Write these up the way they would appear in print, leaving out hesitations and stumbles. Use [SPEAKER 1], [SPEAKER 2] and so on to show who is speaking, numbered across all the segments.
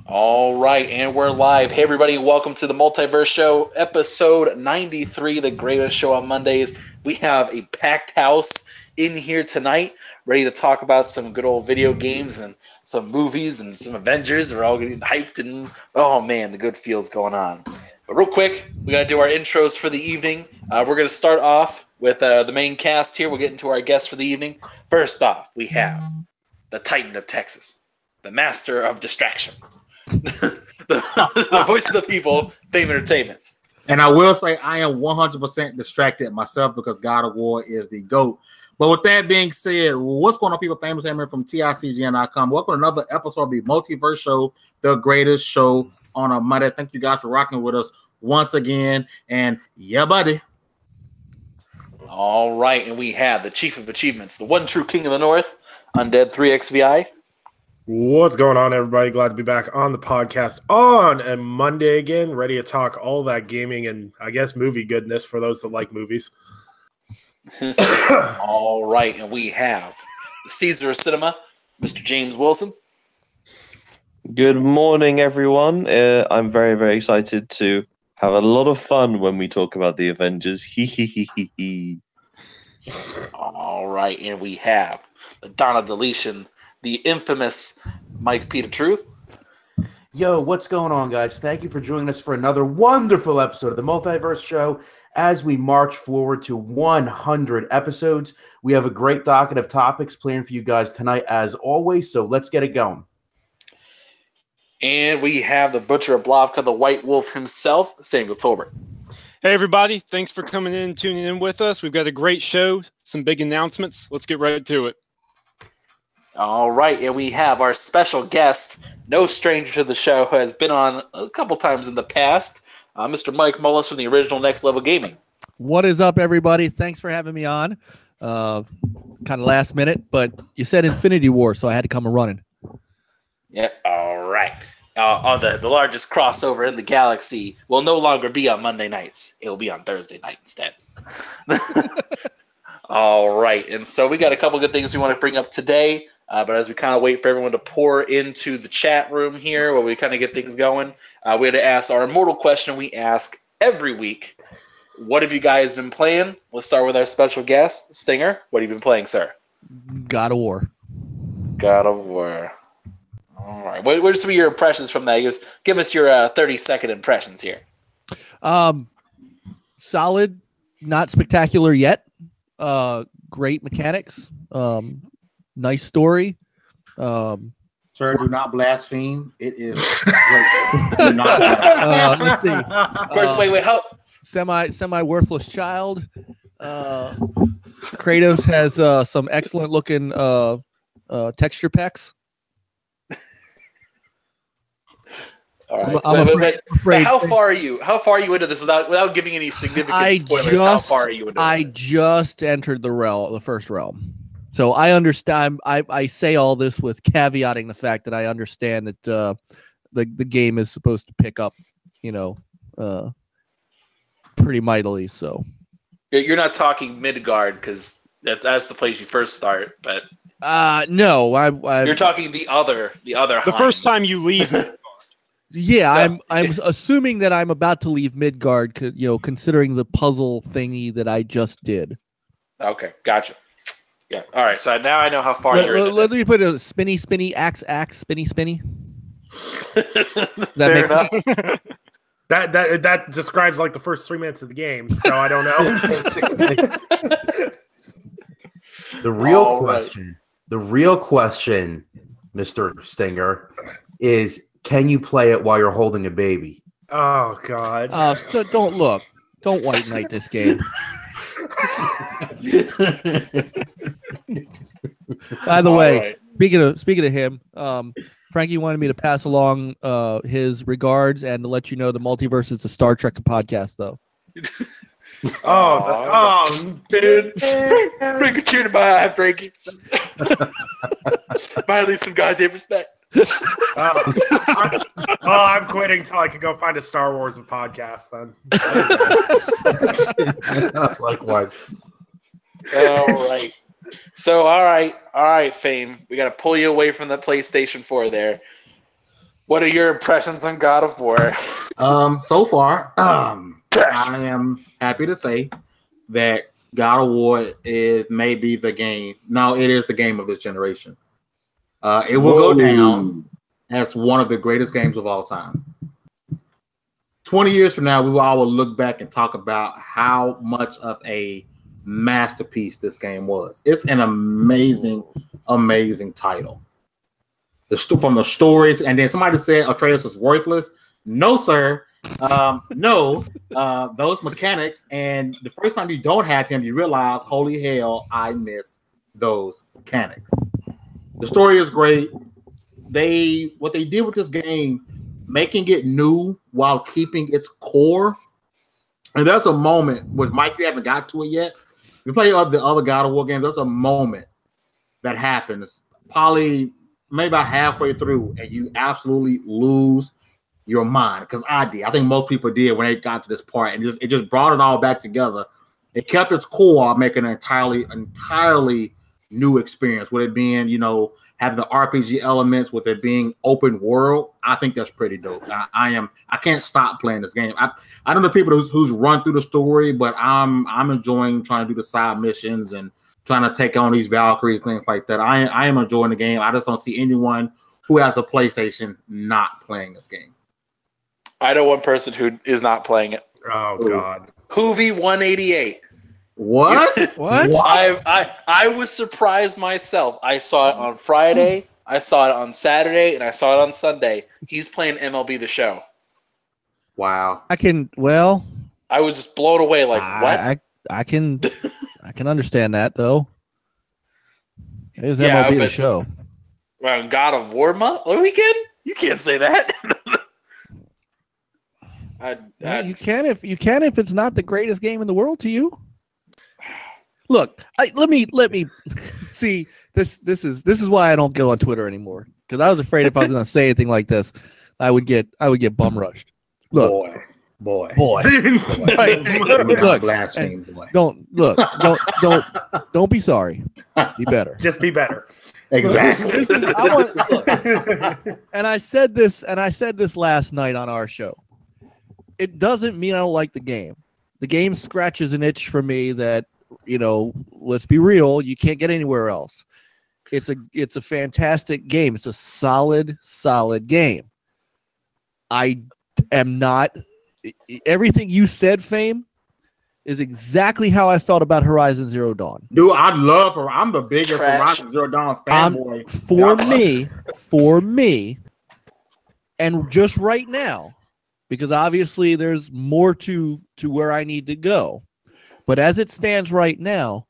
[SPEAKER 1] All right, and we're live. Hey, everybody, welcome to the Multiverse Show, episode 93, the greatest show on Mondays. We have a packed house in here tonight, ready to talk about some good old video games and some movies and some Avengers. We're all getting hyped, and oh man, the good feels going on. But real quick, we got to do our intros for the evening. We're going to start off with the main cast here. We'll get into our guests for the evening. First off, we have the Titan of Texas, the master of distraction. the voice of the people, Fame Entertainment.
[SPEAKER 2] And I will say I am 100% distracted myself because God of War is the GOAT. But with that being said, what's going on, people? Fame Entertainment from TICGN.com. Welcome to another episode of the Multiverse Show, the greatest show on a Monday. Thank you guys for rocking with us once again. And yeah, buddy.
[SPEAKER 1] All right, and we have the Chief of Achievements, the one true King of the North, Undead 3XVI.
[SPEAKER 3] What's going on, everybody? Glad to be back on the podcast on a Monday again, ready to talk all that gaming and, I guess, movie goodness for those that like movies.
[SPEAKER 1] All right, and we have the Caesar of Cinema, Mr. James Wilson.
[SPEAKER 4] Good morning, everyone. I'm very, very excited to have a lot of fun when we talk about the Avengers.
[SPEAKER 1] All right, and we have the Donna Deletion, the infamous Mike Peter Truth.
[SPEAKER 5] Yo, what's going on, guys? Thank you for joining us for another wonderful episode of the Multiverse Show. As we march forward to 100 episodes, we have a great docket of topics planned for you guys tonight, as always, so let's get it going.
[SPEAKER 1] And we have the Butcher of Blavka, the White Wolf himself, Samuel Tolbert.
[SPEAKER 6] Hey, everybody. Thanks for coming in and tuning in with us. We've got a great show, some big announcements. Let's get right to it.
[SPEAKER 1] All right, and we have our special guest, no stranger to the show, who has been on a couple times in the past, Mr. Mike Mullis from the original Next Level Gaming.
[SPEAKER 7] What is up, everybody? Thanks for having me on. Kind of last minute, but you said Infinity War, so I had to come running.
[SPEAKER 1] Yeah, all right. On the largest crossover in the galaxy will no longer be on Monday nights. It will be on Thursday night instead. All right, and so we got a couple good things we want to bring up today. But as we kind of wait for everyone to pour into the chat room here, where we kind of get things going, we had to ask our immortal question we ask every week. What have you guys been playing? Let's start with our special guest, Stinger. What have you been playing, sir?
[SPEAKER 7] God of War.
[SPEAKER 1] God of War. All right. What are some of your impressions from that? Give us your 30-second impressions here.
[SPEAKER 7] Solid, not spectacular yet. Great mechanics. Nice story.
[SPEAKER 2] Sir, do not blaspheme. It is great. Do not blaspheme.
[SPEAKER 7] Let's see.
[SPEAKER 1] Of course, wait. How?
[SPEAKER 7] Semi worthless child. Kratos has some excellent looking texture packs.
[SPEAKER 1] All right.
[SPEAKER 7] I'm afraid.
[SPEAKER 1] How far are you? How far are you into this without giving any significant spoilers? How far are you into
[SPEAKER 7] I
[SPEAKER 1] it?
[SPEAKER 7] just entered the first realm. So I understand. I say all this with caveating the fact that I understand that the game is supposed to pick up, pretty mightily. So
[SPEAKER 1] You're not talking Midgard because that's the place you first start. But
[SPEAKER 7] no,
[SPEAKER 1] you're talking the other.
[SPEAKER 6] The first time you leave.
[SPEAKER 7] Yeah, I'm assuming that I'm about to leave Midgard. Considering the puzzle thingy that I just did.
[SPEAKER 1] Okay, gotcha. Yeah. All right. So now I know how far you're into
[SPEAKER 7] Let me put a spinny, axe, spinny.
[SPEAKER 1] Fair enough.
[SPEAKER 3] That describes like the first 3 minutes of the game, so I don't know.
[SPEAKER 5] The real question, Mr. Stinger, is can you play it while you're holding a baby?
[SPEAKER 3] Oh, God.
[SPEAKER 7] So don't white knight this game. By the way,
[SPEAKER 1] right.
[SPEAKER 7] speaking of him, Frankie wanted me to pass along his regards and to let you know the Multiverse is a Star Trek podcast, though.
[SPEAKER 1] Dude. Bring a cheer to my eye, Frankie. Finally, some goddamn respect.
[SPEAKER 3] I'm quitting until I can go find a Star Wars podcast then.
[SPEAKER 5] Likewise.
[SPEAKER 1] All right. So, all right, Fame. We got to pull you away from the PlayStation 4 there. What are your impressions on God of War?
[SPEAKER 2] So far, I am happy to say that God of War is maybe the game. No, it is the game of this generation. It will go down as one of the greatest games of all time. 20 years from now, we all will look back and talk about how much of a masterpiece this game was. It's an amazing, amazing title. From the stories, and then somebody said Atreus was worthless. No, sir. No. Those mechanics, and the first time you don't have him, you realize, holy hell, I miss those mechanics. The story is great. What they did with this game, making it new while keeping its core. And there's a moment with Mike, you haven't got to it yet. You play the other God of War games, there's a moment that happens, probably maybe about halfway through, and you absolutely lose your mind. Because I did. I think most people did when they got to this part, and it just brought it all back together. It kept its core, making an entirely new experience. With it being, having the RPG elements, with it being open world, I think that's pretty dope. I can't stop playing this game. I don't know people who's run through the story, but I'm enjoying trying to do the side missions and trying to take on these Valkyries, things like that. I am enjoying the game. I just don't see anyone who has a PlayStation not playing this game.
[SPEAKER 1] I know one person who is not playing it.
[SPEAKER 3] Oh God.
[SPEAKER 1] Hoovy188.
[SPEAKER 2] What?
[SPEAKER 7] What?
[SPEAKER 1] I was surprised myself. I saw it on Friday, I saw it on Saturday, and I saw it on Sunday. He's playing MLB The Show.
[SPEAKER 2] Wow.
[SPEAKER 1] I was just blown away. Like, what?
[SPEAKER 7] I can understand that though. It is MLB The Show.
[SPEAKER 1] Well, God of War month weekend? You can't say that.
[SPEAKER 7] You can if it's not the greatest game in the world to you. Look, let me see. This is why I don't go on Twitter anymore, because I was afraid if I was going to say anything like this, I would get bum rushed. Look, boy. Look,
[SPEAKER 2] blaspheme, boy.
[SPEAKER 7] Don't be sorry. Be better.
[SPEAKER 3] Just be better.
[SPEAKER 2] Exactly.
[SPEAKER 7] And I said this last night on our show. It doesn't mean I don't like the game. The game scratches an itch for me that, let's be real, you can't get anywhere else. It's a fantastic game. It's a solid game. I am not. Everything you said, Fame, is exactly how I felt about Horizon Zero Dawn.
[SPEAKER 2] Dude, I love her. I'm the biggest Horizon Zero Dawn fanboy.
[SPEAKER 7] For me, and just right now, because obviously there's more to where I need to go. But as it stands right now,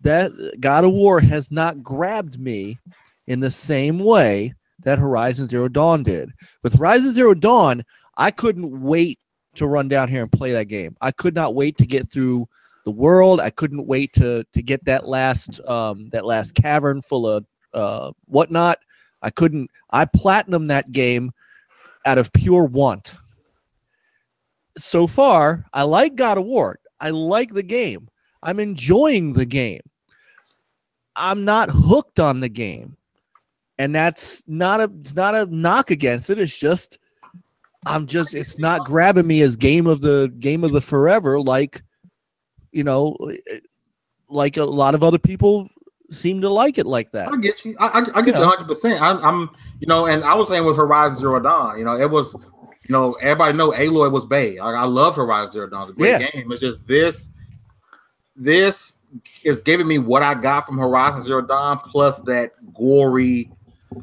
[SPEAKER 7] that God of War has not grabbed me in the same way that Horizon Zero Dawn did. With Horizon Zero Dawn, I couldn't wait to run down here and play that game. I could not wait to get through the world. I couldn't wait to get that last cavern full of whatnot. I platinumed that game out of pure want. So far, I like God of War. I like the game. I'm enjoying the game. I'm not hooked on the game. And that's not a knock against it. It's just it's not grabbing me as game of the forever, like like a lot of other people seem to like it like that.
[SPEAKER 2] I get you. I get you 100%. I'm and I was saying with Horizon Zero Dawn, it was, everybody know Aloy was bae. I love Horizon Zero Dawn. It's a great game. It's just this is giving me what I got from Horizon Zero Dawn, plus that gory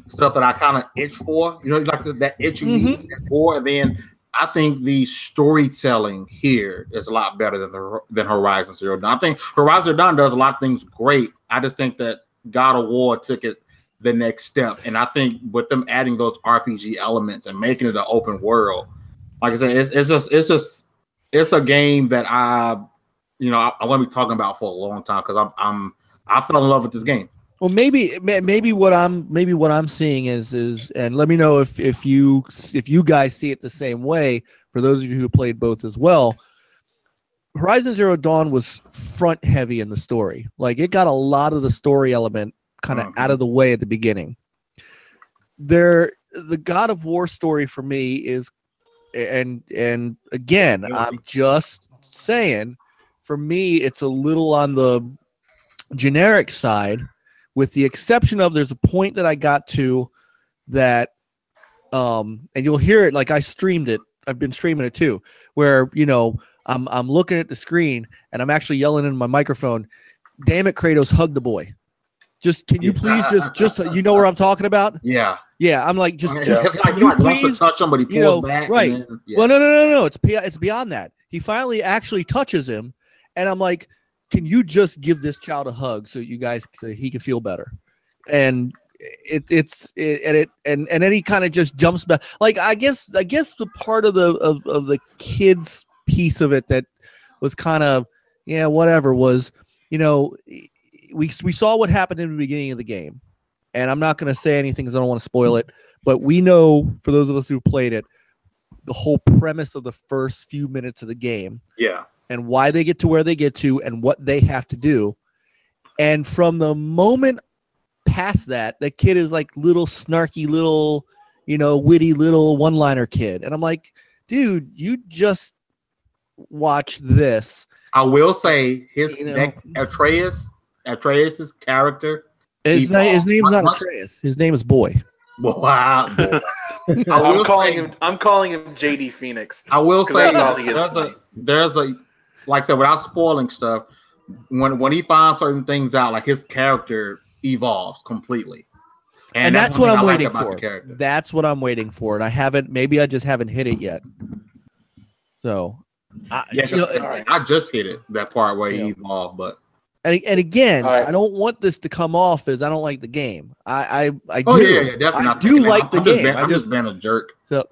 [SPEAKER 2] stuff that I kind of itch for. Like that itch you need for. And then I think the storytelling here is a lot better than Horizon Zero Dawn. I think Horizon Zero Dawn does a lot of things great. I just think that God of War took it the next step. And I think with them adding those RPG elements and making it an open world, like I said, it's a game that I want to be talking about for a long time, because I fell in love with this game.
[SPEAKER 7] Well, maybe what I'm seeing is, and let me know if you guys see it the same way. For those of you who played both as well, Horizon Zero Dawn was front heavy in the story. Like it got a lot of the story element kind of out of the way at the beginning. The God of War story for me is, and again, I'm just saying, for me, it's a little on the generic side, with the exception of there's a point that I got to that, and you'll hear it, like I streamed it. I've been streaming it too, where, you know, I'm looking at the screen and I'm actually yelling into my microphone, "Damn it, Kratos, hug the boy. Just, can you please just you know where I'm talking about?"
[SPEAKER 2] Yeah.
[SPEAKER 7] Yeah, I'm like, just
[SPEAKER 2] Like,
[SPEAKER 7] can
[SPEAKER 2] he
[SPEAKER 7] you
[SPEAKER 2] like wants to
[SPEAKER 7] please,
[SPEAKER 2] touch him, but he pulls
[SPEAKER 7] you know,
[SPEAKER 2] back.
[SPEAKER 7] right.
[SPEAKER 2] And then,
[SPEAKER 7] Well, no. It's beyond that. He finally actually touches him, and I'm like, can you just give this child a hug so he can feel better? And and then he kind of just jumps back. Like I guess the part of the kids piece of it that was kind of, yeah, whatever, was, you know, we saw what happened in the beginning of the game. And I'm not going to say anything because I don't want to spoil it, but we know, for those of us who played it, the whole premise of the first few minutes of the game.
[SPEAKER 2] Yeah.
[SPEAKER 7] And why they get to where they get to and what they have to do. And from the moment past that, the kid is like little snarky, little, you know, witty little one-liner kid. And I'm like, dude, you just watch this.
[SPEAKER 2] I will say his
[SPEAKER 7] You know,
[SPEAKER 2] Atreus's character.
[SPEAKER 7] his name's not Atreus. His name is Boy.
[SPEAKER 2] Wow.
[SPEAKER 1] I'm calling him JD Phoenix.
[SPEAKER 2] I will say
[SPEAKER 1] that's all he is.
[SPEAKER 2] there's a like I said, without spoiling stuff, when he finds certain things out, like his character evolves completely.
[SPEAKER 7] And that's what I'm waiting for. That's what I'm waiting for. And I just haven't hit it yet. So
[SPEAKER 2] I just hit it, that part where he evolved, but
[SPEAKER 7] and again,
[SPEAKER 1] right.
[SPEAKER 7] I don't want this to come off as I don't like the game. I do.
[SPEAKER 2] Yeah, definitely.
[SPEAKER 7] I do like the game.
[SPEAKER 2] I'm just being a jerk.
[SPEAKER 7] So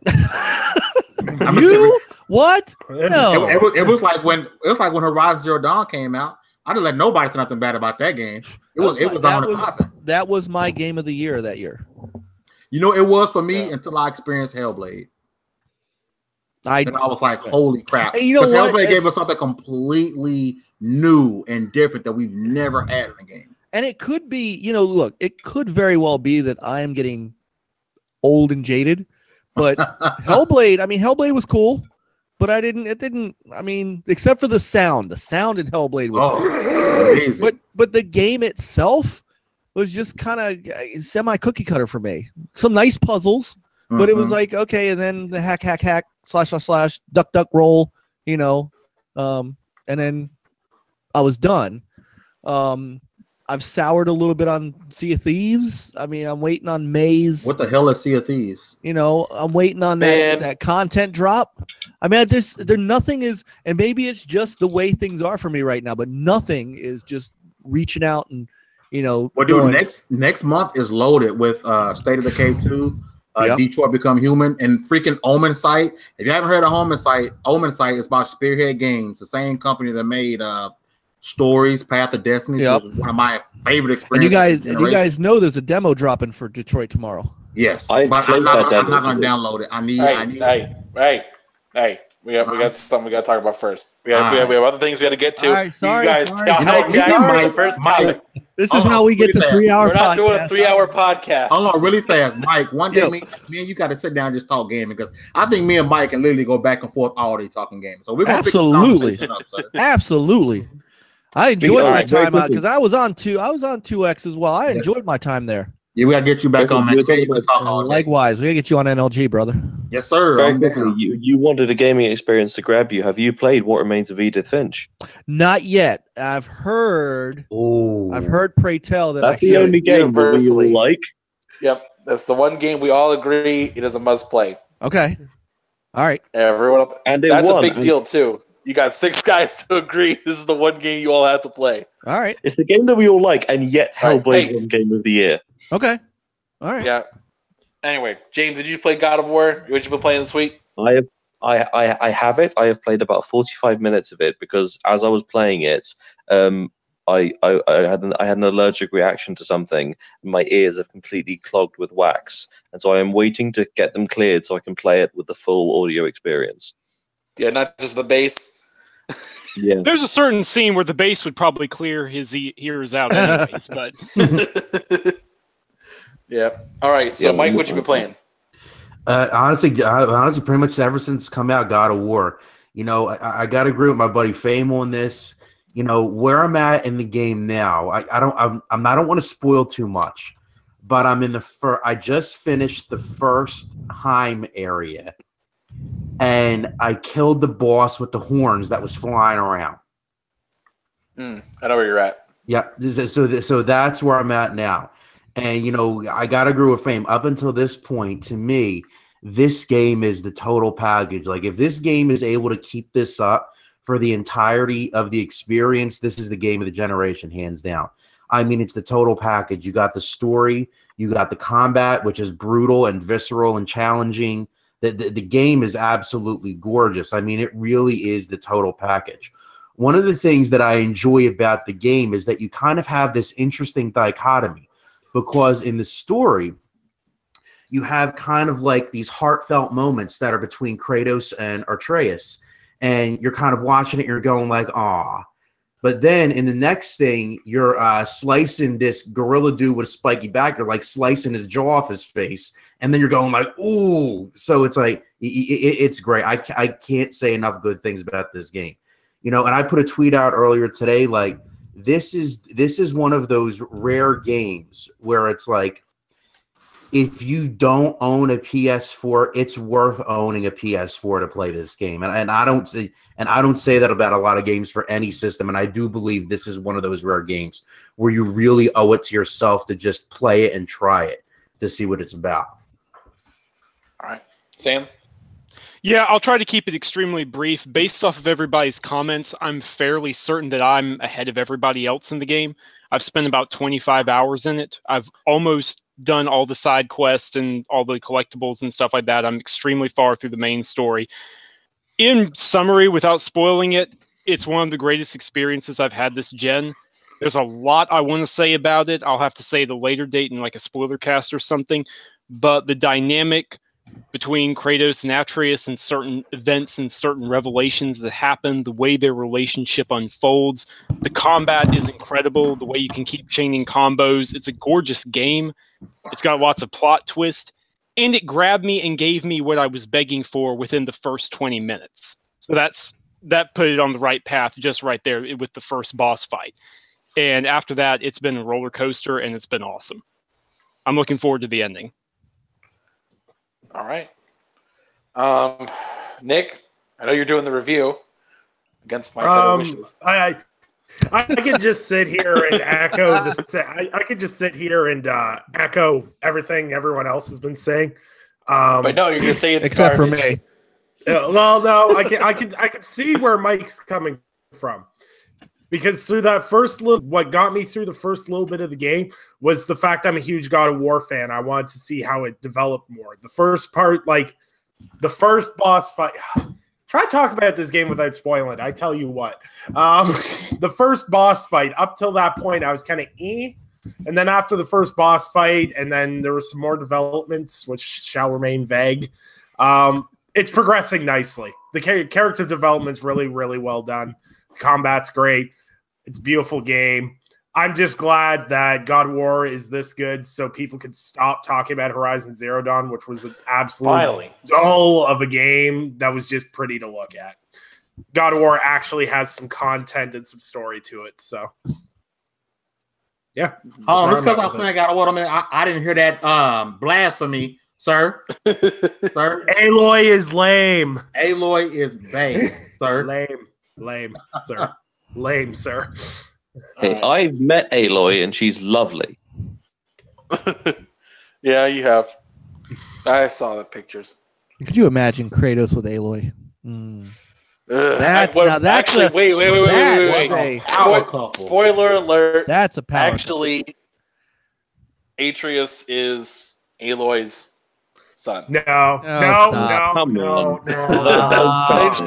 [SPEAKER 7] you what? No.
[SPEAKER 2] It was like when Horizon Zero Dawn came out. I didn't let nobody say nothing bad about that game.
[SPEAKER 7] That was my game of the year that year.
[SPEAKER 2] You know, it was for me until I experienced Hellblade. I was like, holy crap.
[SPEAKER 7] And you know what?
[SPEAKER 2] Hellblade gave us something completely new and different that we've never had in a game.
[SPEAKER 7] And it could be, you know, look, it could very well be that I am getting old and jaded, but Hellblade was cool, but except for the sound in Hellblade was
[SPEAKER 2] amazing.
[SPEAKER 7] But the game itself was just kind of semi cookie cutter for me. Some nice puzzles, but it was like, okay, and then the hack, // duck, roll, you know, and then I was done. I've soured a little bit on Sea of Thieves. I mean, I'm waiting on Maze.
[SPEAKER 2] What the hell is Sea of Thieves?
[SPEAKER 7] You know, I'm waiting on that content drop. I mean, nothing is, and maybe it's just the way things are for me right now, but nothing is just reaching out and, you know.
[SPEAKER 2] Well, dude, next month is loaded with State of Decay 2, Detroit Become Human, and freaking Omen Sight. If you haven't heard of Omen Sight is about Spearhead Games, the same company that made Stories, Path of Destiny. Yep. Was one of my favorite experiences.
[SPEAKER 7] And you guys know there's a demo dropping for Detroit tomorrow.
[SPEAKER 2] Yes, I'm not going to download it. I need.
[SPEAKER 1] Hey, we got something we got to talk about first. We have other things we got to get to.
[SPEAKER 7] Right, sorry,
[SPEAKER 1] you guys, the first topic.
[SPEAKER 7] This is how we get to 3 hour.
[SPEAKER 1] We're not doing a 3-hour podcast.
[SPEAKER 2] Hold on, really fast, Mike. One day, me and you got to sit down and just talk gaming, because I think me and Mike can literally go back and forth all day talking gaming. So we're going
[SPEAKER 7] to absolutely. I enjoyed my time out because I was on 2X as well. I enjoyed my time there.
[SPEAKER 2] Yeah, we gotta get you back on, man.
[SPEAKER 7] Likewise, we gotta get you on NLG, brother.
[SPEAKER 2] Yes, sir.
[SPEAKER 4] Very quickly, you wanted a gaming experience to grab you. Have you played What Remains of Edith Finch?
[SPEAKER 7] Not yet. I've heard. Pray tell that
[SPEAKER 4] that's the only game we like.
[SPEAKER 1] Yep, that's the one game we all agree it is a must play.
[SPEAKER 7] Okay. All right.
[SPEAKER 1] Everyone, that's a big deal too. You got 6 guys to agree this is the one game you all have to play.
[SPEAKER 7] All right.
[SPEAKER 4] It's the game that we all like, and yet Hellblade won Game of the Year.
[SPEAKER 7] Okay. All right.
[SPEAKER 1] Yeah. Anyway, James, did you play God of War? What you been playing this week?
[SPEAKER 4] I have it. I have played about 45 minutes of it because as I was playing it, I had an allergic reaction to something. And my ears have completely clogged with wax, and so I am waiting to get them cleared so I can play it with the full audio experience.
[SPEAKER 1] Yeah, not just the bass.
[SPEAKER 4] Yeah.
[SPEAKER 6] There's a certain scene where the bass would probably clear his ears out anyways, but
[SPEAKER 1] Yeah. All right. So,
[SPEAKER 4] Yeah,
[SPEAKER 1] Mike, what you been playing?
[SPEAKER 5] Honestly, pretty much ever since it's come out, God of War. You know, I got to agree with my buddy Fame on this. You know, where I'm at in the game now, I don't want to spoil too much, but I'm in the I just finished the first Heim area, and I killed the boss with the horns that was flying around.
[SPEAKER 1] I know where you're at.
[SPEAKER 5] Yeah, so that's where I'm at now. And, you know, I got to agree with Fame. Up until this point, to me, this game is the total package. Like, if this game is able to keep this up for the entirety of the experience, this is the game of the generation, hands down. I mean, it's the total package. You got the story, you got the combat, which is brutal and visceral and challenging. The game is absolutely gorgeous. I mean, it really is the total package. One of the things that I enjoy about the game is that you kind of have this interesting dichotomy. Because in the story, you have kind of like these heartfelt moments that are between Kratos and Atreus. And you're kind of watching it, and you're going like, aw. But then in the next thing, you're slicing this gorilla dude with a spiky back. You're like slicing his jaw off his face. And then you're going like, ooh. So it's like, it's great. I can't say enough good things about this game. You know, and I put a tweet out earlier today, like, this is one of those rare games where it's like, if you don't own a PS4, it's worth owning a PS4 to play this game. And I don't say that about a lot of games for any system. And I do believe this is one of those rare games where you really owe it to yourself to just play it and try it to see what it's about.
[SPEAKER 1] All right, Sam.
[SPEAKER 6] yeah, I'll try to keep it extremely brief. Based off of everybody's comments, I'm fairly certain that I'm ahead of everybody else in the game. I've spent about 25 hours in it. I've almost done all the side quests and all the collectibles and stuff like that. I'm extremely far through the main story. In summary, without spoiling it, it's one of the greatest experiences I've had this gen. There's a lot I want to say about it. I'll have to say the later date in like a spoiler cast or something. But the dynamic between Kratos and Atreus and certain events and certain revelations that happen, the way their relationship unfolds, the combat is incredible, the way you can keep chaining combos. It's a gorgeous game. It's got lots of plot twists, and it grabbed me and gave me what I was begging for within the first 20 minutes. So that put it on the right path just right there with the first boss fight. And after that, it's been a roller coaster, and it's been awesome. I'm looking forward to the ending.
[SPEAKER 1] All right. Nick, I know you're doing the review against my better wishes.
[SPEAKER 3] I could just sit here and echo this. I could just sit here and echo everything everyone else has been saying.
[SPEAKER 1] But no, you're going to say it's
[SPEAKER 7] except
[SPEAKER 1] garbage.
[SPEAKER 7] for me.
[SPEAKER 3] Well, no, I could see where Mike's coming from. Because through that what got me through the first little bit of the game was the fact I'm a huge God of War fan. I wanted to see how it developed more. The first part, like the first boss fight. Try to talk about this game without spoiling it. I tell you what. The first boss fight, up till that point, I was kind of And then after the first boss fight, and then there was some more developments, which shall remain vague. It's progressing nicely. The character development's really, really well done. The combat's great. It's a beautiful game. I'm just glad that God of War is this good so people can stop talking about Horizon Zero Dawn, which was an absolute dull of a game that was just pretty to look at. God of War actually has some content and some story to it. So, yeah.
[SPEAKER 2] Oh, just because I'm playing God of War, I didn't hear that blasphemy, sir. Sir.
[SPEAKER 3] Aloy is lame.
[SPEAKER 2] Aloy is bad, sir.
[SPEAKER 3] Lame, sir. Lame, sir.
[SPEAKER 4] Hey, I've met Aloy and she's lovely.
[SPEAKER 1] Yeah, you have. I saw the pictures.
[SPEAKER 7] Could you imagine Kratos with Aloy? That's
[SPEAKER 1] wait. Spoiler alert.
[SPEAKER 7] That's a power.
[SPEAKER 1] Actually, Atreus is Aloy's son.
[SPEAKER 3] No.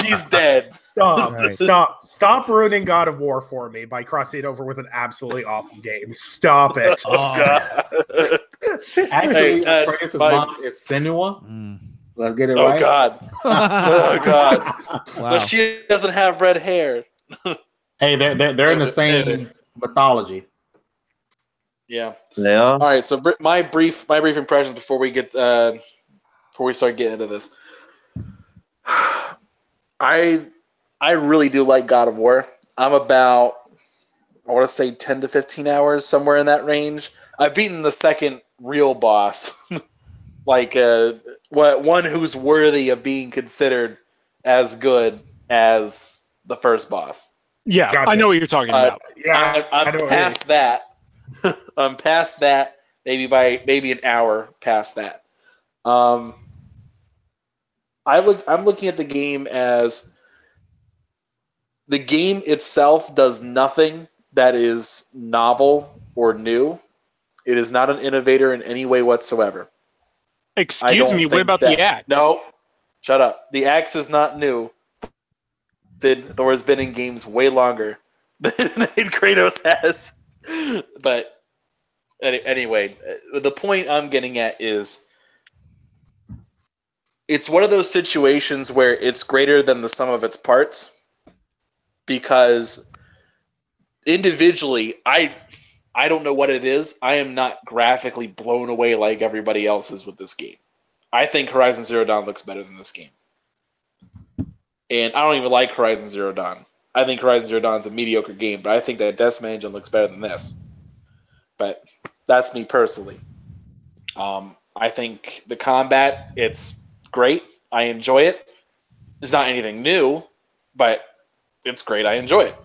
[SPEAKER 1] She's dead.
[SPEAKER 3] Stop ruining God of War for me by crossing it over with an absolutely awful game. Stop it.
[SPEAKER 2] Actually, Atreus' mom is Senua. Let's get it
[SPEAKER 1] Oh
[SPEAKER 2] right.
[SPEAKER 1] God. Oh God.
[SPEAKER 7] Wow.
[SPEAKER 1] But she doesn't have red hair.
[SPEAKER 2] Hey, they're in the same mythology.
[SPEAKER 1] Yeah.
[SPEAKER 4] They are.
[SPEAKER 1] All right. So my brief impressions before we start getting into this. I really do like God of War. I'm about, I want to say 10 to 15 hours, somewhere in that range. I've beaten the second real boss, like one who's worthy of being considered as good as the first boss.
[SPEAKER 6] Yeah,
[SPEAKER 3] Gotcha.
[SPEAKER 6] I know what you're talking about.
[SPEAKER 3] Yeah,
[SPEAKER 1] I'm past that. I'm past that. Maybe an hour past that. I'm looking at the game as the game itself does nothing that is novel or new. It is not an innovator in any way whatsoever.
[SPEAKER 6] Excuse me, what about the axe?
[SPEAKER 1] No, shut up. The axe is not new. Thor has been in games way longer than Kratos has. But anyway, the point I'm getting at is it's one of those situations where it's greater than the sum of its parts, because individually, I don't know what it is. I am not graphically blown away like everybody else is with this game. I think Horizon Zero Dawn looks better than this game. And I don't even like Horizon Zero Dawn. I think Horizon Zero Dawn is a mediocre game, but I think that Decima Engine looks better than this. But that's me personally. I think the combat, it's great. I enjoy it. It's not anything new, but it's great. I enjoy it.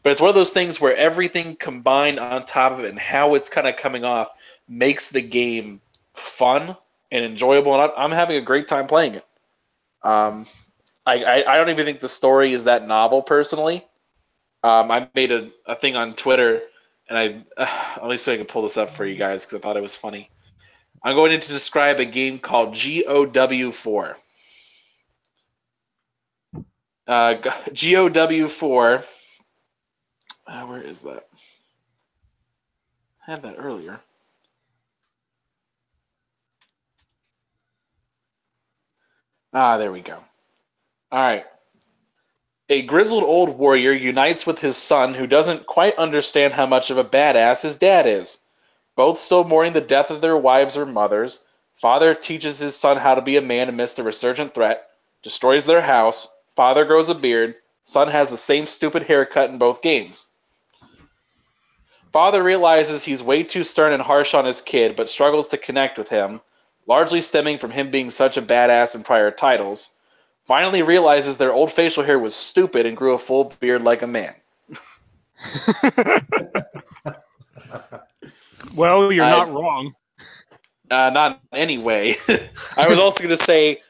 [SPEAKER 1] But it's one of those things where everything combined on top of it and how it's kind of coming off makes the game fun and enjoyable, and I'm having a great time playing it. I don't even think the story is that novel, personally. I made a thing on Twitter, and let me see if I can pull this up for you guys because I thought it was funny. I'm going to describe a game called GOW4. GOW4. Where is that? I had that earlier. There we go. All right. A grizzled old warrior unites with his son, who doesn't quite understand how much of a badass his dad is. Both still mourning the death of their wives or mothers, father teaches his son how to be a man amidst a resurgent threat, destroys their house, father grows a beard, son has the same stupid haircut in both games. Father realizes he's way too stern and harsh on his kid, but struggles to connect with him, largely stemming from him being such a badass in prior titles. Finally realizes their old facial hair was stupid and grew a full beard like a man.
[SPEAKER 6] Well, you're not wrong.
[SPEAKER 1] Not anyway. I was also going to say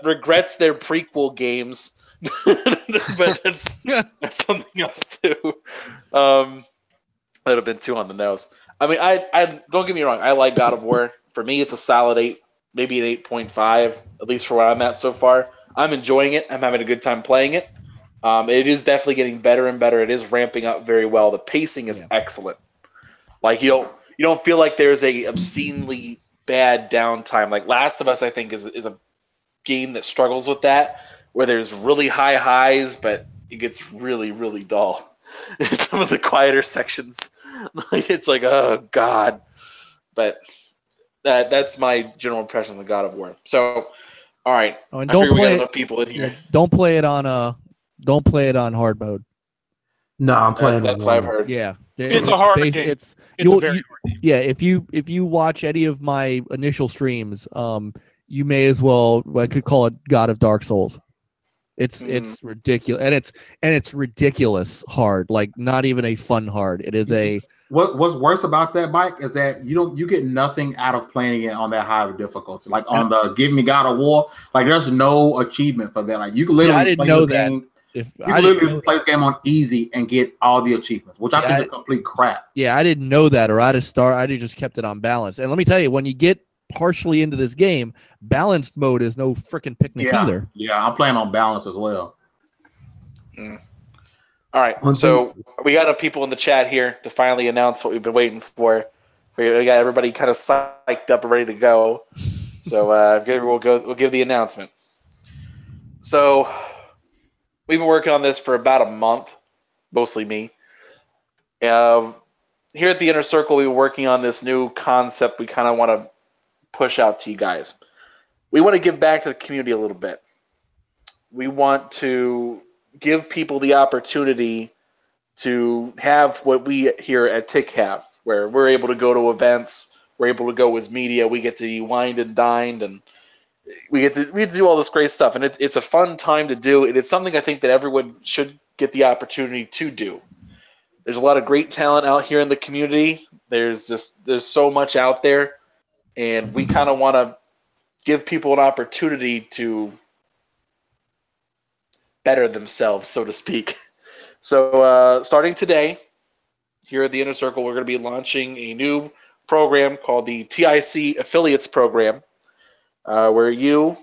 [SPEAKER 1] regrets their prequel games, but that's something else too. That would have been too on the nose. I mean, I don't get me wrong. I like God of War. For me, it's a solid 8, maybe an 8.5, at least for where I'm at so far. I'm enjoying it. I'm having a good time playing it. It is definitely getting better and better. It is ramping up very well. The pacing is excellent. Like you don't feel like there's a obscenely bad downtime. Like Last of Us, I think is a game that struggles with that, where there's really high highs, but it gets really, really dull. Some of the quieter sections, it's like, oh god. But that's my general impressions of God of War. So. All right.
[SPEAKER 7] Oh, and
[SPEAKER 1] I figure we got enough people in here.
[SPEAKER 7] Don't play it on hard mode.
[SPEAKER 5] No, I'm playing.
[SPEAKER 1] That's what I've heard.
[SPEAKER 7] Yeah,
[SPEAKER 6] it's a hard game. It's a very hard game.
[SPEAKER 7] Yeah, if you watch any of my initial streams, you may as well. I could call it God of Dark Souls. It's ridiculous, and it's ridiculous hard. Like not even a fun hard. It is a.
[SPEAKER 2] What's worse about that, Mike, is that you get nothing out of playing it on that high of difficulty. Like on the Give Me God of War, like there's no achievement for that. Like you can literally play this game. You can literally play this game on easy and get all the achievements, which I think is complete crap.
[SPEAKER 7] Yeah, I didn't know that, or I'd have just kept it on balance. And let me tell you, when you get partially into this game, balanced mode is no freaking picnic either.
[SPEAKER 2] Yeah, I'm playing on balance as well.
[SPEAKER 1] All right, so we got people in the chat here to finally announce what we've been waiting for. We got everybody kind of psyched up and ready to go. So we'll give the announcement. So we've been working on this for about a month, mostly me. Here at the Inner Circle, we were working on this new concept we kind of want to push out to you guys. We want to give back to the community a little bit. We want to give people the opportunity to have what we here at Tick have, where we're able to go to events, we're able to go as media, we get to be wined and dined, and we get to do all this great stuff. And it's a fun time to do, and it's something I think that everyone should get the opportunity to do. There's a lot of great talent out here in the community. There's so much out there, and we kind of want to give people an opportunity to better themselves, so to speak. So starting today, here at the Inner Circle, we're going to be launching a new program called the TIC Affiliates Program, where you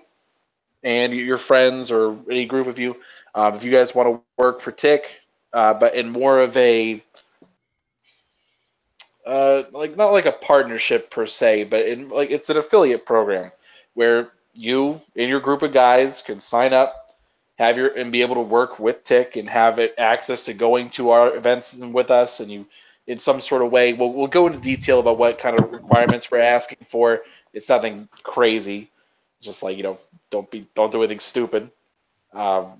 [SPEAKER 1] and your friends or any group of you, if you guys want to work for Tick, but in more of a not like a partnership per se, but it's an affiliate program where you and your group of guys can sign up, and be able to work with Tick and have access to going to our events and with us, and you in some sort of way. We'll go into detail about what kind of requirements we're asking for. It's nothing crazy, just like don't do anything stupid. A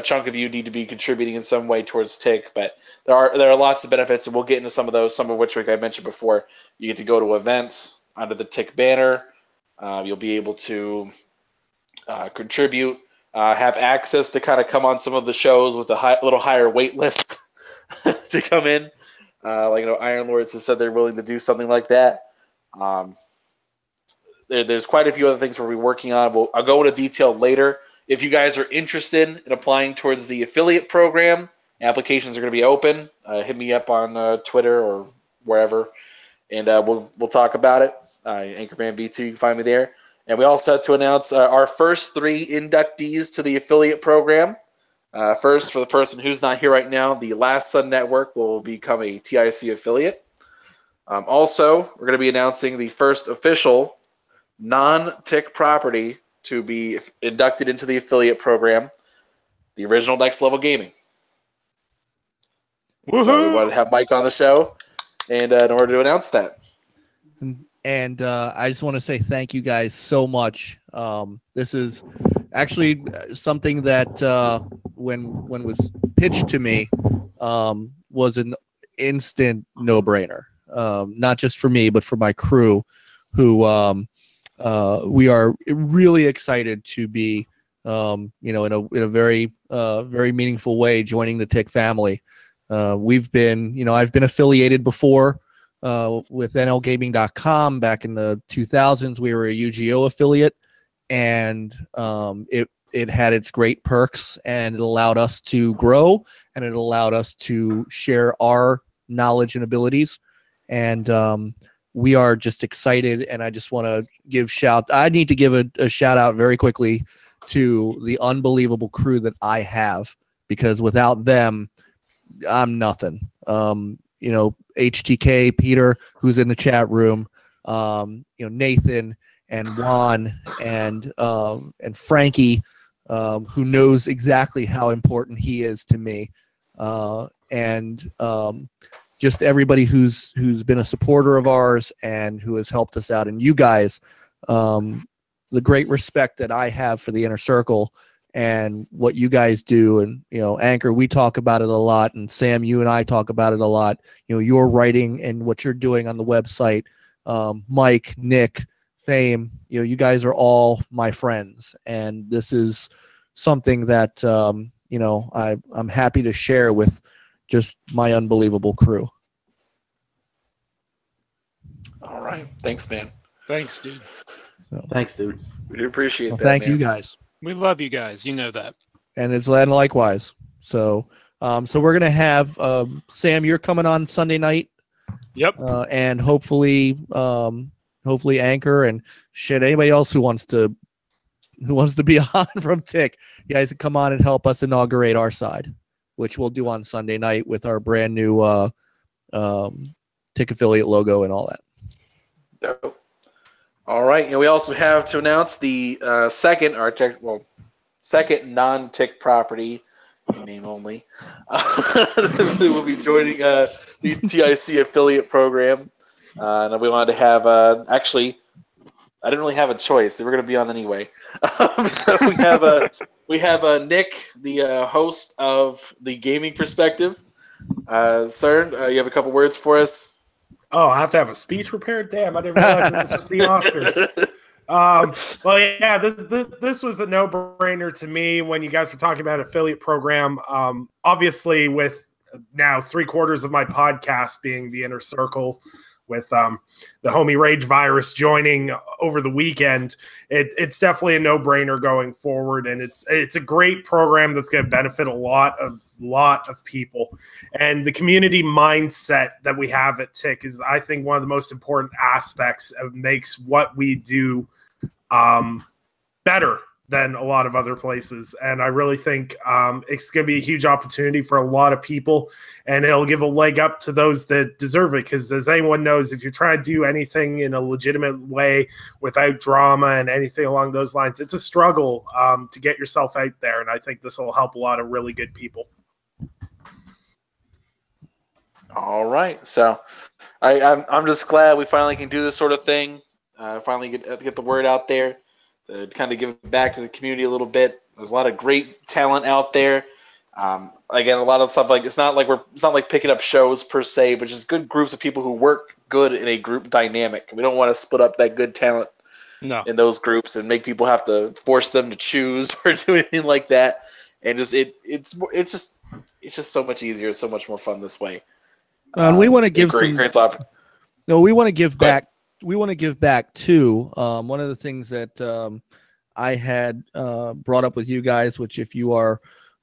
[SPEAKER 1] chunk of you need to be contributing in some way towards Tick, but there are lots of benefits, and we'll get into some of those. Some of which, like I mentioned before, you get to go to events under the Tick banner. You'll be able to contribute, have access to kind of come on some of the shows with a little higher wait list to come in. Iron Lords has said they're willing to do something like that. There's quite a few other things we'll be working on. I'll go into detail later. If you guys are interested in applying towards the affiliate program, applications are going to be open. Hit me up on Twitter or wherever, and we'll talk about it. Anchorman B2, you can find me there. And we also had to announce our first 3 inductees to the affiliate program. First, for the person who's not here right now, the Last Sun Network will become a TIC affiliate. Also, we're going to be announcing the first official non-Tick property to be inducted into the affiliate program, the original Next Level Gaming. Woo-hoo! So we wanted to have Mike on the show, and in order to announce that.
[SPEAKER 7] And I just want to say thank you guys so much. This is actually something that when was pitched to me was an instant no-brainer. Not just for me, but for my crew, who we are really excited to be, in a very very meaningful way joining the Tick family. I've been affiliated before with NLGaming.com back in the 2000s. We were a UGO affiliate, and it had its great perks, and it allowed us to grow, and it allowed us to share our knowledge and abilities. And we are just excited, and I just want to I need to give a shout out very quickly to the unbelievable crew that I have, because without them, I'm nothing. HTK, Peter, who's in the chat room, Nathan and Juan and Frankie, who knows exactly how important he is to me, and just everybody who's been a supporter of ours and who has helped us out, and you guys, the great respect that I have for the Inner Circle and what you guys do. And Anchor, we talk about it a lot, and Sam, you and I talk about it a lot. Your writing and what you're doing on the website, Mike, Nick, Fame, you guys are all my friends, and this is something that I'm happy to share with just my unbelievable crew.
[SPEAKER 1] All right, thanks, man.
[SPEAKER 6] Thanks, dude.
[SPEAKER 5] Thanks, dude.
[SPEAKER 1] We do appreciate that.
[SPEAKER 7] Thank
[SPEAKER 1] man.
[SPEAKER 7] you guys.
[SPEAKER 6] We love you guys. You know that.
[SPEAKER 7] And it's likewise. So we're gonna have Sam. You're coming on Sunday night.
[SPEAKER 6] Yep.
[SPEAKER 7] And hopefully Anchor and anybody else who wants to be on from Tick, you guys can come on and help us inaugurate our side, which we'll do on Sunday night with our brand new Tick affiliate logo and all that.
[SPEAKER 1] Dope. All right, and we also have to announce the second non-tick property, name only, who will be joining the TIC affiliate program. And we wanted to have actually, I didn't really have a choice; they were going to be on anyway. So we have Nick, the host of the Gaming Perspective. Sir, you have a couple words for us.
[SPEAKER 3] Oh, I have to have a speech prepared? Damn, I didn't realize this was the Oscars. Well, yeah, this was a no-brainer to me when you guys were talking about affiliate program. Obviously, with now 3/4 of my podcast being the Inner Circle, with the homie Rage Virus joining over the weekend, it's definitely a no-brainer going forward, and it's a great program that's going to benefit a lot of people. And the community mindset that we have at TIC is, I think, one of the most important aspects of makes what we do better than a lot of other places. And I really think it's going to be a huge opportunity for a lot of people, and it'll give a leg up to those that deserve it. Because as anyone knows, if you're trying to do anything in a legitimate way without drama and anything along those lines, it's a struggle to get yourself out there. And I think this will help a lot of really good people.
[SPEAKER 1] All right. So I'm just glad we finally can do this sort of thing. Finally get the word out there. To kind of give back to the community a little bit. There's a lot of great talent out there. Again, a lot of stuff it's not like picking up shows per se, but just good groups of people who work good in a group dynamic. We don't want to split up that good talent in those groups and make people have to force them to choose or do anything like that. And just it's just so much easier, so much more fun this way.
[SPEAKER 7] And we want to give
[SPEAKER 1] we
[SPEAKER 7] want to give back. We want to give back too. One of the things that I had brought up with you guys, which if you are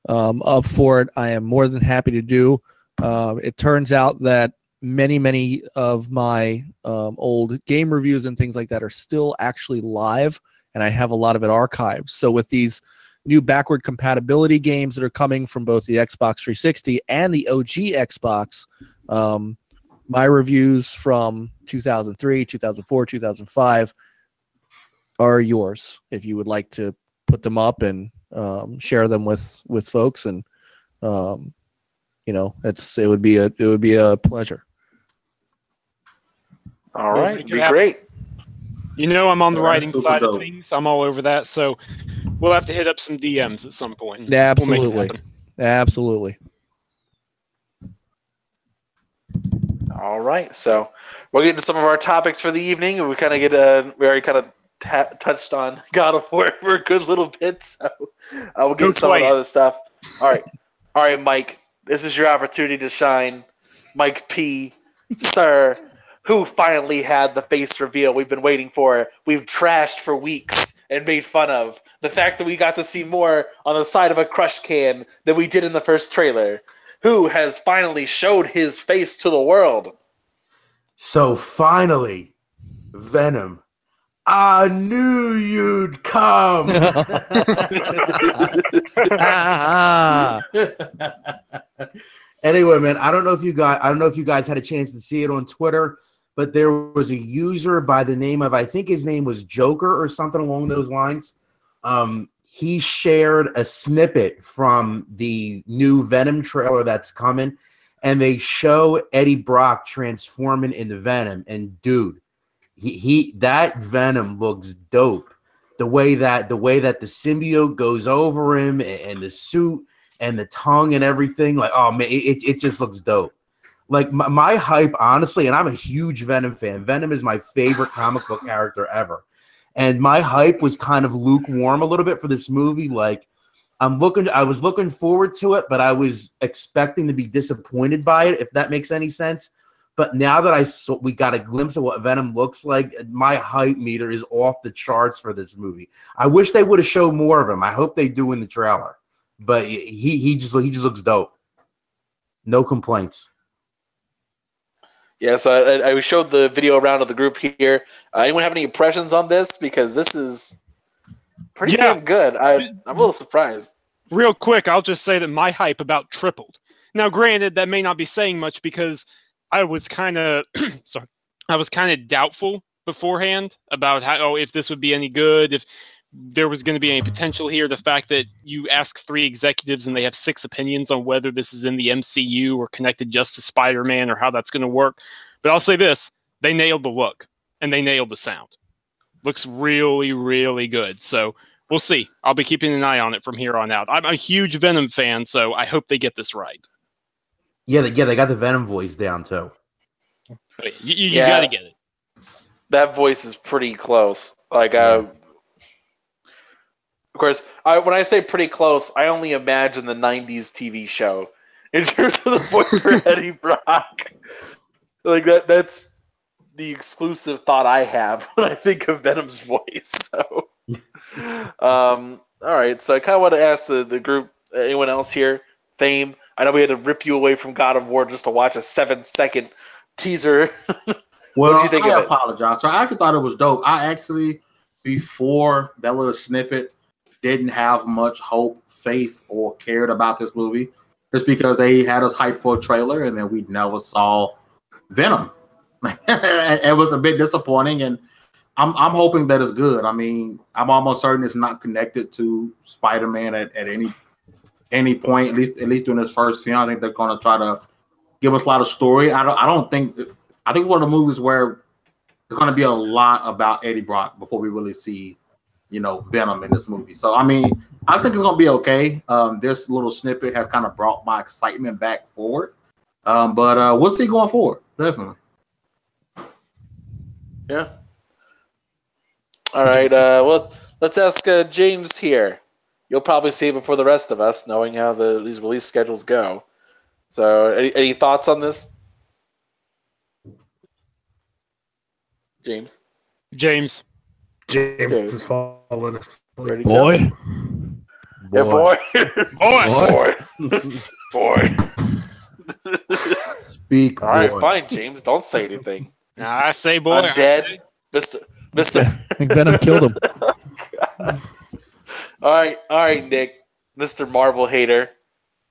[SPEAKER 7] up for it, I am more than happy to do. It turns out that many of my old game reviews and things like that are still actually live, and I have a lot of it archived. So with these new backward compatibility games that are coming from both the Xbox 360 and the OG Xbox, my reviews from 2003, 2004, 2005 are yours if you would like to put them up and share them with folks. And it would be a pleasure.
[SPEAKER 1] All right, it'd be great.
[SPEAKER 6] I'm on the writing side of things. I'm all over that, so we'll have to hit up some DMs at some point.
[SPEAKER 7] Absolutely, absolutely.
[SPEAKER 1] All right, so we'll get into some of our topics for the evening. We already kind of touched on God of War for a good little bit, so we'll get into some of the other stuff. All right, Mike, this is your opportunity to shine. Mike P, sir, who finally had the face reveal we've been waiting for. We've trashed for weeks and made fun of the fact that we got to see more on the side of a crush can than we did in the first trailer. Who has finally showed his face to the world?
[SPEAKER 5] So finally, Venom. I knew you'd come. Anyway, man, I don't know if you guys had a chance to see it on Twitter, but there was a user by the name of, I think his name was Joker or something along those lines. He shared a snippet from the new Venom trailer that's coming, and they show Eddie Brock transforming into Venom. And dude, that Venom looks dope. The way that the symbiote goes over him and the suit and the tongue and everything, like, oh man, it just looks dope. Like my hype, honestly, and I'm a huge Venom fan. Venom is my favorite comic book character ever. And my hype was kind of lukewarm a little bit for this movie. Like, I was looking forward to it, but I was expecting to be disappointed by it, if that makes any sense. But now that we got a glimpse of what Venom looks like, my hype meter is off the charts for this movie. I wish they would have showed more of him. I hope they do in the trailer. But he just looks dope. No complaints.
[SPEAKER 1] Yeah, so I showed the video around of the group here. Anyone have any impressions on this? Because this is pretty damn good. I'm a little surprised.
[SPEAKER 6] Real quick, I'll just say that my hype about tripled. Now, granted, that may not be saying much because I was kind of doubtful beforehand about how if this would be any good, if there was going to be any potential here. The fact that you ask 3 executives and they have 6 opinions on whether this is in the MCU or connected just to Spider-Man or how that's going to work. But I'll say this, they nailed the look and they nailed the sound. Looks really, really good. So we'll see. I'll be keeping an eye on it from here on out. I'm a huge Venom fan, so I hope they get this right.
[SPEAKER 5] Yeah, they got the Venom voice down too.
[SPEAKER 6] You got to get it.
[SPEAKER 1] That voice is pretty close. Like, of course, when I say pretty close, I only imagine the '90s TV show in terms of the voice for Eddie Brock. Like that's the exclusive thought I have when I think of Venom's voice. So, all right. So I kind of want to ask the group, anyone else here, Fame. I know we had to rip you away from God of War just to watch a 7-second teaser.
[SPEAKER 2] Well,
[SPEAKER 1] what did you think
[SPEAKER 2] I
[SPEAKER 1] of it?
[SPEAKER 2] apologize. So I actually thought it was dope. I actually, before that little snippet, didn't have much hope, faith, or cared about this movie, just because they had us hyped for a trailer and then we never saw Venom. It was a bit disappointing, and I'm hoping that it's good. I mean, I'm almost certain it's not connected to Spider-Man at any point, at least during this first film. I think they're going to try to give us a lot of story. I think it's one of the movies where there's going to be a lot about Eddie Brock before we really see, Venom in this movie. So, I mean, I think it's going to be okay. This little snippet has kind of brought my excitement back forward. But we'll see going forward. Definitely.
[SPEAKER 1] Yeah. All right. Well, let's ask James here. You'll probably see it before the rest of us, knowing how these release schedules go. So, any thoughts on this? James
[SPEAKER 3] is falling asleep.
[SPEAKER 7] Boy.
[SPEAKER 1] Yeah, boy. Boy.
[SPEAKER 5] Speak.
[SPEAKER 1] All right,
[SPEAKER 5] boy.
[SPEAKER 1] fine, James. Don't say anything.
[SPEAKER 6] Nah, I say, boy.
[SPEAKER 1] I'm dead. Mister.
[SPEAKER 7] I think Venom killed him.
[SPEAKER 1] All right, Nick. Mr. Marvel hater.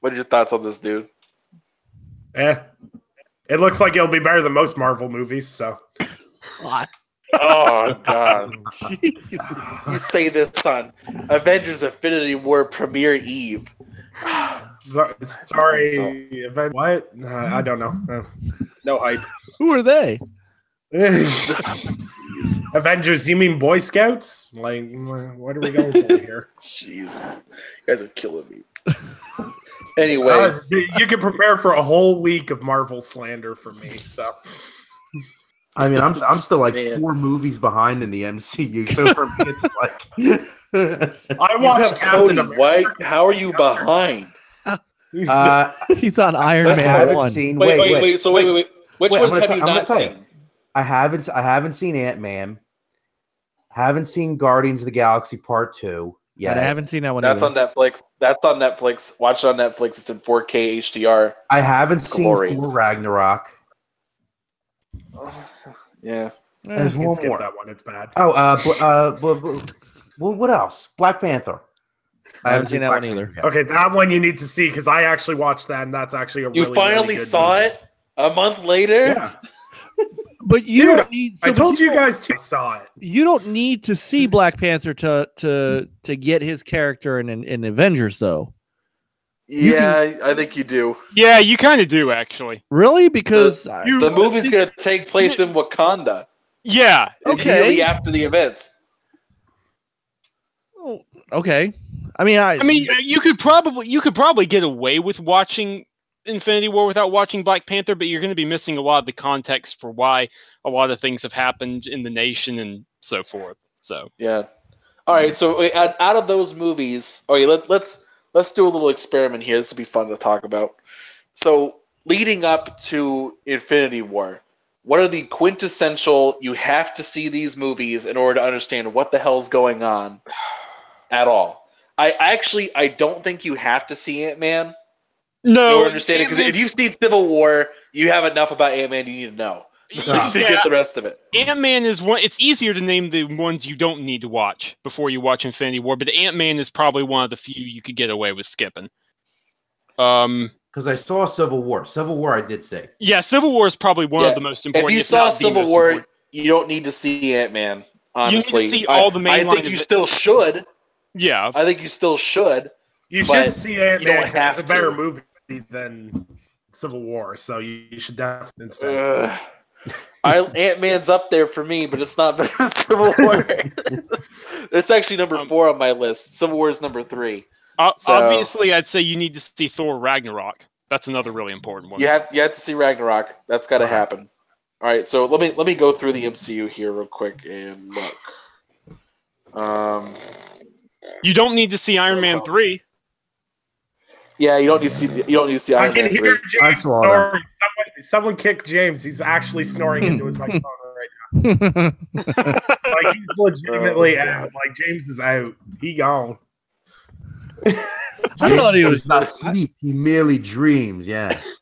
[SPEAKER 1] What are your thoughts on this dude?
[SPEAKER 3] It looks like it'll be better than most Marvel movies, so.
[SPEAKER 1] Oh, God. You say this on Avengers Infinity War premiere eve.
[SPEAKER 3] Sorry. What? I don't know. No hype.
[SPEAKER 7] Who are they?
[SPEAKER 3] Avengers, you mean Boy Scouts? Like, what are we going for here?
[SPEAKER 1] Jeez. You guys are killing me. Anyway.
[SPEAKER 3] You can prepare for a whole week of Marvel slander for me, so.
[SPEAKER 5] I mean, I'm still like 4 movies behind in the MCU, so for me it's like
[SPEAKER 3] I watched Captain America.
[SPEAKER 1] Why? How are you behind?
[SPEAKER 7] He's on Iron
[SPEAKER 5] I
[SPEAKER 7] Man
[SPEAKER 5] haven't
[SPEAKER 7] 1.
[SPEAKER 5] seen.
[SPEAKER 1] Wait. So wait. Which ones have you not seen?
[SPEAKER 5] I haven't seen Ant-Man. Haven't seen Guardians of the Galaxy Part 2 yet.
[SPEAKER 7] I haven't seen that one.
[SPEAKER 1] That's
[SPEAKER 7] either.
[SPEAKER 1] on Netflix. Watch it on Netflix. It's in 4K HDR.
[SPEAKER 5] I haven't seen
[SPEAKER 1] Glorious.
[SPEAKER 5] Thor Ragnarok.
[SPEAKER 1] Yeah.
[SPEAKER 5] There's
[SPEAKER 3] You can
[SPEAKER 5] one
[SPEAKER 3] skip
[SPEAKER 5] more.
[SPEAKER 3] that one. It's bad.
[SPEAKER 5] What else? Black Panther.
[SPEAKER 7] I haven't seen that
[SPEAKER 5] Black
[SPEAKER 7] one either.
[SPEAKER 5] Panther yet.
[SPEAKER 3] Okay, that one you need to see because I actually watched that, and that's actually a
[SPEAKER 1] You
[SPEAKER 3] really,
[SPEAKER 1] finally
[SPEAKER 3] really good
[SPEAKER 1] saw
[SPEAKER 3] movie.
[SPEAKER 1] it a month later?
[SPEAKER 3] Yeah.
[SPEAKER 7] But you
[SPEAKER 3] Dude,
[SPEAKER 7] don't need.
[SPEAKER 3] I told you guys to saw it.
[SPEAKER 7] You don't need to see Black Panther to get his character in Avengers, though.
[SPEAKER 1] Yeah, I think you do.
[SPEAKER 6] Yeah, you kind of do, actually.
[SPEAKER 7] Really? Because
[SPEAKER 1] The movie's going to take place in Wakanda.
[SPEAKER 6] Yeah.
[SPEAKER 7] Okay.
[SPEAKER 1] Immediately after the events.
[SPEAKER 7] Okay. I mean,
[SPEAKER 6] you could probably get away with watching Infinity War without watching Black Panther, but you're going to be missing a lot of the context for why a lot of things have happened in the nation and so forth. So
[SPEAKER 1] yeah. All right. So out of those movies, okay, let's do a little experiment here. This will be fun to talk about. So leading up to Infinity War, what are the quintessential? You have to see these movies in order to understand what the hell's going on at all. I don't think you have to see Ant-Man.
[SPEAKER 6] no,
[SPEAKER 1] You understand it because if you've seen Civil War, you have enough about Ant-Man you need to know to get the rest of it.
[SPEAKER 6] Ant-Man is one. It's easier to name the ones you don't need to watch before you watch Infinity War, but Ant-Man is probably one of the few you could get away with skipping.
[SPEAKER 5] Because I saw Civil War. Civil War I did say.
[SPEAKER 6] Yeah, Civil War is probably one of the most important.
[SPEAKER 1] If you
[SPEAKER 6] if
[SPEAKER 1] saw
[SPEAKER 6] not the
[SPEAKER 1] Civil
[SPEAKER 6] most
[SPEAKER 1] War,
[SPEAKER 6] important.
[SPEAKER 1] you don't need to see Ant-Man. Honestly,
[SPEAKER 6] you need to see all the
[SPEAKER 1] I
[SPEAKER 6] mainline.
[SPEAKER 1] think you still should.
[SPEAKER 6] Yeah,
[SPEAKER 1] I think you still should.
[SPEAKER 3] You
[SPEAKER 1] But
[SPEAKER 3] should see Ant-Man.
[SPEAKER 1] you don't have
[SPEAKER 3] It's a better
[SPEAKER 1] to.
[SPEAKER 3] movie than Civil War, so you should definitely instead.
[SPEAKER 1] Ant-Man's up there for me, but it's not better than Civil War. It's actually number 4 on my list. Civil War is number 3. So,
[SPEAKER 6] obviously, I'd say you need to see Thor Ragnarok. That's another really important one.
[SPEAKER 1] you have to see Ragnarok. That's got to happen. All right, so let me go through the MCU here real quick and look.
[SPEAKER 6] You don't need to see Iron Man 3.
[SPEAKER 1] Yeah, you don't need to see Iron Man 3.
[SPEAKER 3] James snoring. Someone kick James. He's actually snoring into his microphone right now. Like he's legitimately out. Like James is out. He gone.
[SPEAKER 7] I thought he was
[SPEAKER 5] not asleep. He merely dreams. Yes.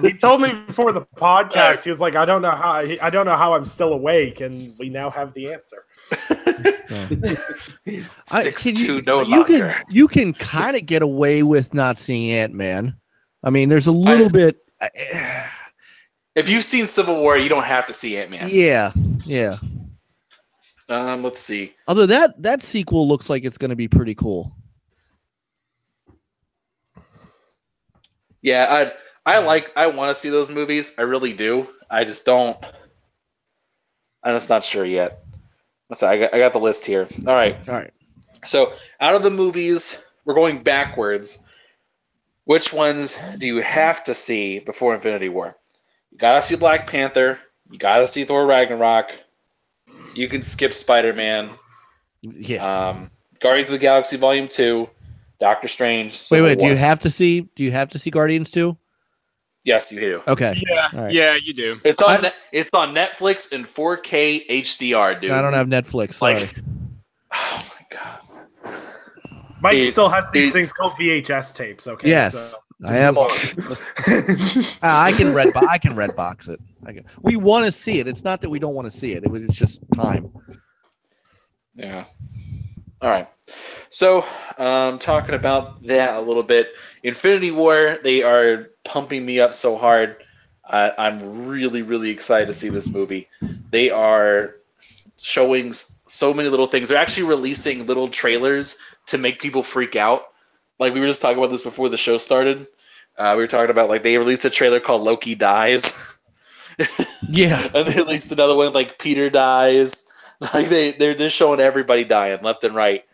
[SPEAKER 3] He told me before the podcast. He was like, "I don't know how I'm still awake," and we now have the answer.
[SPEAKER 1] 6'2", no longer.
[SPEAKER 7] You can kind of get away with not seeing Ant-Man. I mean, there's a little bit.
[SPEAKER 1] If you've seen Civil War, you don't have to see Ant-Man.
[SPEAKER 7] Yeah.
[SPEAKER 1] Let's see.
[SPEAKER 7] Although that sequel looks like it's going to be pretty cool.
[SPEAKER 1] Yeah, I want to see those movies. I really do. I just don't. I'm just not sure yet. So I got the list here. All right. So out of the movies, we're going backwards. Which ones do you have to see before Infinity War? You gotta see Black Panther. You gotta see Thor Ragnarok. You can skip Spider-Man.
[SPEAKER 7] Yeah.
[SPEAKER 1] Guardians of the Galaxy Volume 2. Doctor Strange. Civil
[SPEAKER 7] Wait.
[SPEAKER 1] War.
[SPEAKER 7] Do you have to see Guardians 2?
[SPEAKER 1] Yes, you do.
[SPEAKER 7] Okay.
[SPEAKER 6] Yeah.
[SPEAKER 7] Right.
[SPEAKER 6] Yeah, you do.
[SPEAKER 1] It's on Netflix in 4K HDR, dude.
[SPEAKER 7] I don't have Netflix. Sorry.
[SPEAKER 1] Oh my god.
[SPEAKER 3] Mike still has these things called VHS tapes. Okay.
[SPEAKER 7] Yes,
[SPEAKER 3] so.
[SPEAKER 7] I have. I can red box it. We want to see it. It's not that we don't want to see it. It's just time.
[SPEAKER 1] Yeah. All right. So, talking about that a little bit, Infinity War, they are pumping me up so hard. I'm really, really excited to see this movie. They are showing so many little things. They're actually releasing little trailers to make people freak out. Like, we were just talking about this before the show started. We were talking about, like, they released a trailer called Loki Dies.
[SPEAKER 7] Yeah.
[SPEAKER 1] And they released another one like Peter Dies. Like, they're just showing everybody dying left and right.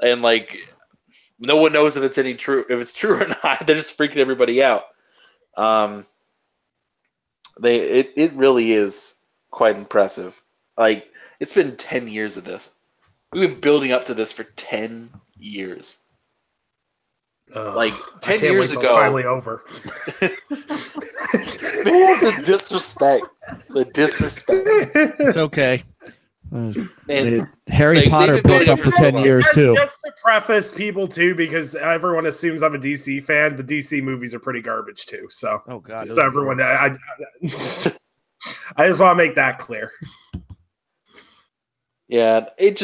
[SPEAKER 1] And, like, no one knows if it's true or not. They're just freaking everybody out. It really is quite impressive. Like, it's been 10 years of this. We've been building up to this for 10 years. Like 10 years ago,
[SPEAKER 3] finally over.
[SPEAKER 1] Man, the disrespect.
[SPEAKER 7] It's okay.
[SPEAKER 1] And
[SPEAKER 7] Harry Potter built up for 10 years too.
[SPEAKER 3] Just to preface people too, because everyone assumes I'm a DC fan. The DC movies are pretty garbage too. So,
[SPEAKER 7] oh god,
[SPEAKER 3] so everyone, I just want to make that clear.
[SPEAKER 1] Yeah, it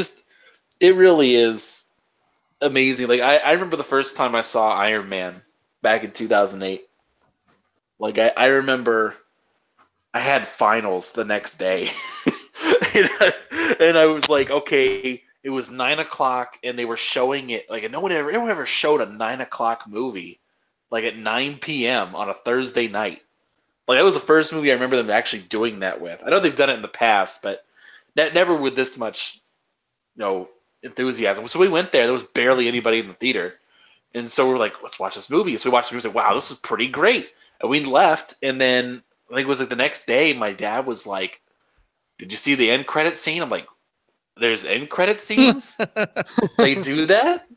[SPEAKER 1] really is amazing. Like I remember the first time I saw Iron Man back in 2008. Like I remember I had finals the next day. and I was like, okay, it was 9:00 and they were showing it. Like no one ever showed a 9:00 movie like at 9 p.m. on a Thursday night. Like that was the first movie I remember them actually doing that with. I know they've done it in the past, but never with this much, enthusiasm. So we went there. There was barely anybody in the theater. And so we're like, let's watch this movie. So we watched the movie and said, wow, this is pretty great. And we left. And then I think it was like the next day, my dad was like, did you see the end credit scene? I'm like, there's end credit scenes? They do that?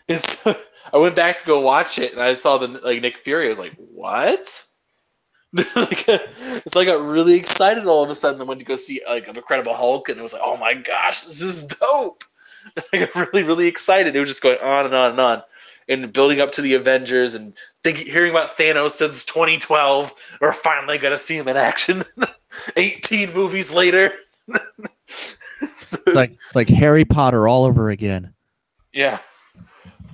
[SPEAKER 1] And so I went back to go watch it and I saw Nick Fury. I was like, what? So I got really excited all of a sudden. I went to go see like an Incredible Hulk and it was like, oh my gosh, this is dope. I got really, really excited. It was just going on and on and on. And building up to the Avengers and hearing about Thanos since 2012. We're finally going to see him in action 18 movies later.
[SPEAKER 7] It's like Harry Potter all over again.
[SPEAKER 1] Yeah.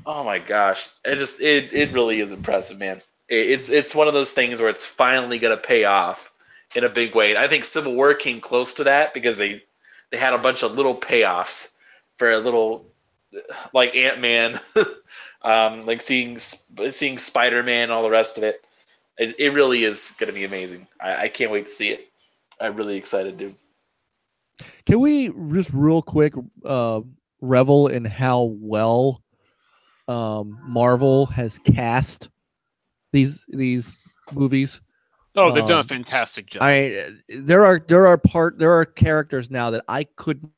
[SPEAKER 1] Oh my gosh. It really is impressive, man. It's one of those things where it's finally going to pay off. in a big way. I think Civil War came close to that because they had a bunch of little payoffs for a little, like Ant-Man, like seeing Spider-Man, all the rest of it. It really is going to be amazing. I can't wait to see it. I'm really excited, dude.
[SPEAKER 7] Can we just real quick revel in how well Marvel has cast these movies?
[SPEAKER 6] Oh, they've done a fantastic job.
[SPEAKER 7] There are characters now that I couldn't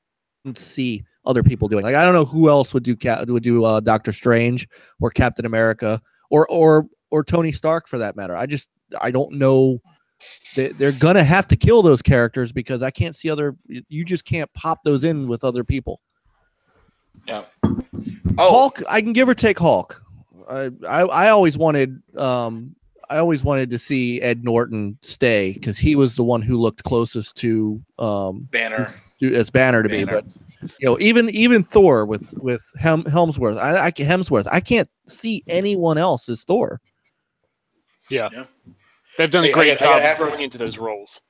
[SPEAKER 7] see other people doing. Like I don't know who else would do Doctor Strange or Captain America or Tony Stark for that matter. I don't know. They're gonna have to kill those characters because I can't see other. You just can't pop those in with other people.
[SPEAKER 1] Yeah.
[SPEAKER 7] Hulk, I can give or take Hulk. I always wanted to see Ed Norton stay because he was the one who looked closest to
[SPEAKER 1] Banner
[SPEAKER 7] as Banner to be. But even Thor with Helmsworth, Hemsworth, I can't see anyone else as Thor.
[SPEAKER 6] Yeah. They've done a great job growing into those roles.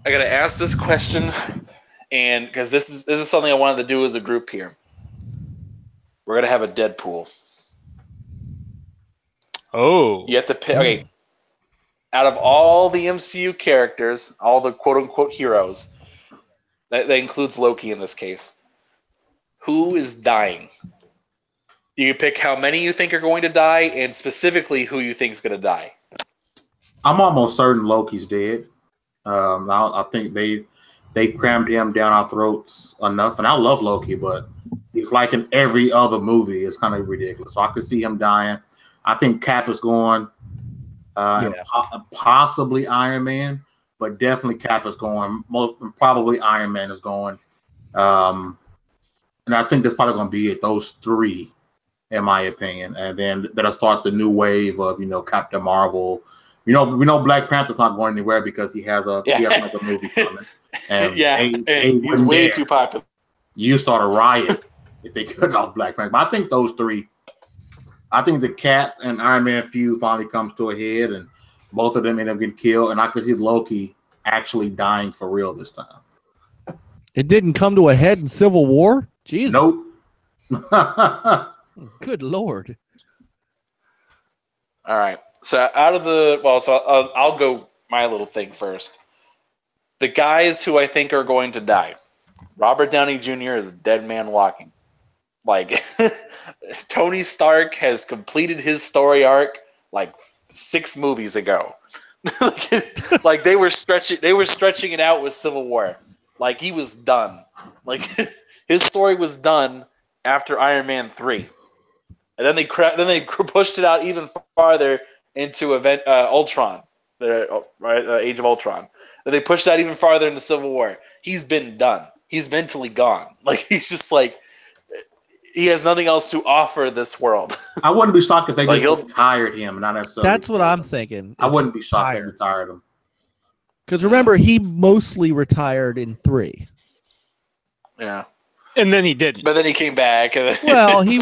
[SPEAKER 1] I gotta ask this question, and because this is something I wanted to do as a group here. We're gonna have a Deadpool.
[SPEAKER 6] Oh.
[SPEAKER 1] You have to pick. Okay. Out of all the MCU characters, all the quote unquote heroes, that includes Loki in this case. Who is dying? You can pick how many you think are going to die, and specifically who you think is going to die.
[SPEAKER 2] I'm almost certain Loki's dead. I think they crammed him down our throats enough, and I love Loki, but he's like in every other movie. It's kind of ridiculous. So I could see him dying. I think Cap is going, possibly Iron Man, but definitely Cap is going. Probably Iron Man is going, and I think that's probably going to be it. Those three, in my opinion, and then that'll start the new wave of Captain Marvel. We know Black Panther's not going anywhere because he has another movie coming. And
[SPEAKER 1] he's way too popular.
[SPEAKER 2] You start a riot if they cut off Black Panther. But I think those three. I think the Cap and Iron Man feud finally comes to a head, and both of them end up getting killed. And I could see Loki actually dying for real this time.
[SPEAKER 7] It didn't come to a head in Civil War? Jesus.
[SPEAKER 2] Nope.
[SPEAKER 7] Good Lord.
[SPEAKER 1] All right. So I'll go my little thing first. The guys who I think are going to die. Robert Downey Jr. is a dead man walking. Like Tony Stark has completed his story arc like 6 movies ago. Like they were stretching it out with Civil War. Like he was done. Like his story was done after Iron Man 3. And then they pushed it out even farther into Ultron, Age of Ultron. And they pushed that even farther into Civil War. He's been done. He's mentally gone. Like he's just like he has nothing else to offer this world.
[SPEAKER 2] I wouldn't be shocked if they just retired him, not necessarily.
[SPEAKER 7] That's what I'm thinking.
[SPEAKER 2] I wouldn't be shocked if they retired him.
[SPEAKER 7] Because remember, he mostly retired in 3.
[SPEAKER 1] Yeah.
[SPEAKER 6] And then he didn't.
[SPEAKER 1] But then he came back.
[SPEAKER 7] Well, he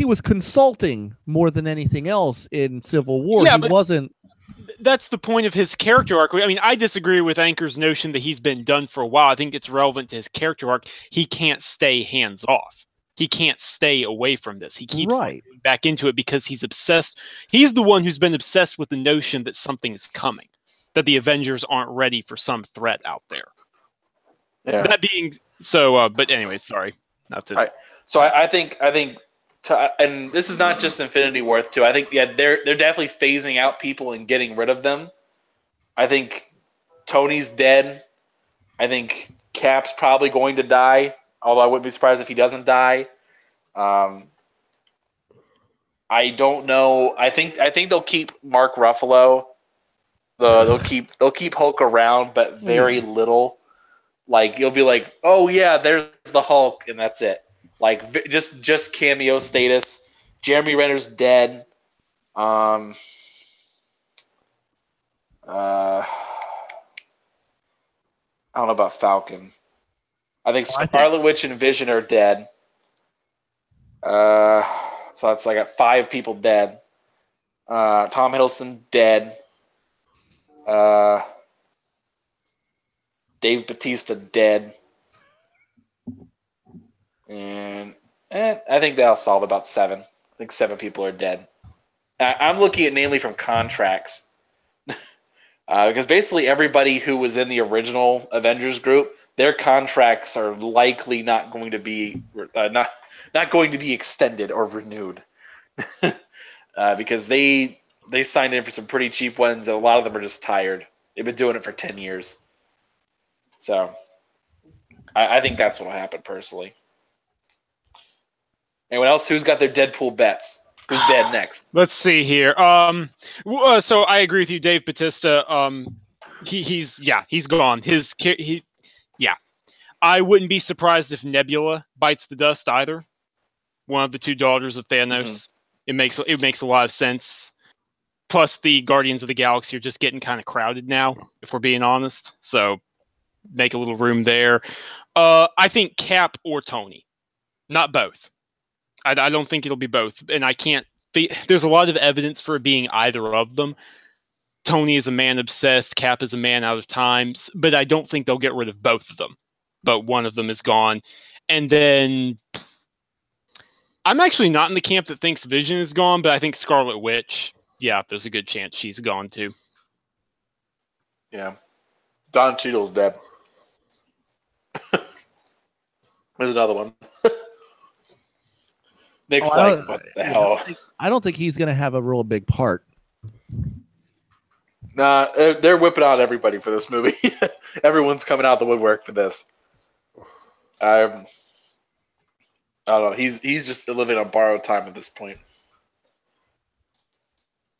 [SPEAKER 7] was consulting more than anything else in Civil War.
[SPEAKER 6] Yeah,
[SPEAKER 7] he wasn't.
[SPEAKER 6] That's the point of his character arc. I mean, I disagree with Anchor's notion that he's been done for a while. I think it's relevant to his character arc. He can't stay hands off. He can't stay away from this. He keeps going back into it because he's obsessed. He's the one who's been obsessed with the notion that something's coming, that the Avengers aren't ready for some threat out there. Yeah. That being so, but anyway, sorry. Not to.
[SPEAKER 1] Right. So I think, and this is not just Infinity War too. I think they're definitely phasing out people and getting rid of them. I think Tony's dead. I think Cap's probably going to die. Although I wouldn't be surprised if he doesn't die. I don't know. I think they'll keep Mark Ruffalo. They'll keep Hulk around, but very little. Like you'll be like, oh yeah, there's the Hulk, and that's it. Like just cameo status. Jeremy Renner's dead. I don't know about Falcon. I think Scarlet Witch and Vision are dead. So that's like 5 people dead. Tom Hiddleston dead. Dave Bautista dead. And I think that'll solve about 7. I think 7 people are dead. I'm looking at mainly from contracts. Because basically everybody who was in the original Avengers group, their contracts are likely not going to be not going to be extended or renewed. Because they signed in for some pretty cheap ones, and a lot of them are just tired. They've been doing it for 10 years. So I think that's what will happen personally. Anyone else? Who's got their Deadpool bets? Who's dead next?
[SPEAKER 6] Let's see here. So I agree with you, Dave Bautista. He's gone. I wouldn't be surprised if Nebula bites the dust either. One of the 2 daughters of Thanos. Mm-hmm. It makes a lot of sense. Plus, the Guardians of the Galaxy are just getting kind of crowded now, if we're being honest. So make a little room there. I think Cap or Tony, not both. I don't think it'll be both, and I can't. There's a lot of evidence for it being either of them. Tony is a man obsessed, Cap is a man out of time, but I don't think they'll get rid of both of them. But one of them is gone, and then I'm actually not in the camp that thinks Vision is gone, but I think Scarlet Witch. Yeah, there's a good chance she's gone too.
[SPEAKER 1] Yeah, Don Cheadle's dead. There's another one. Nick's what the hell?
[SPEAKER 7] I don't think he's going to have a real big part.
[SPEAKER 1] Nah, they're whipping out everybody for this movie. Everyone's coming out the woodwork for this. I don't know. He's just living on borrowed time at this point.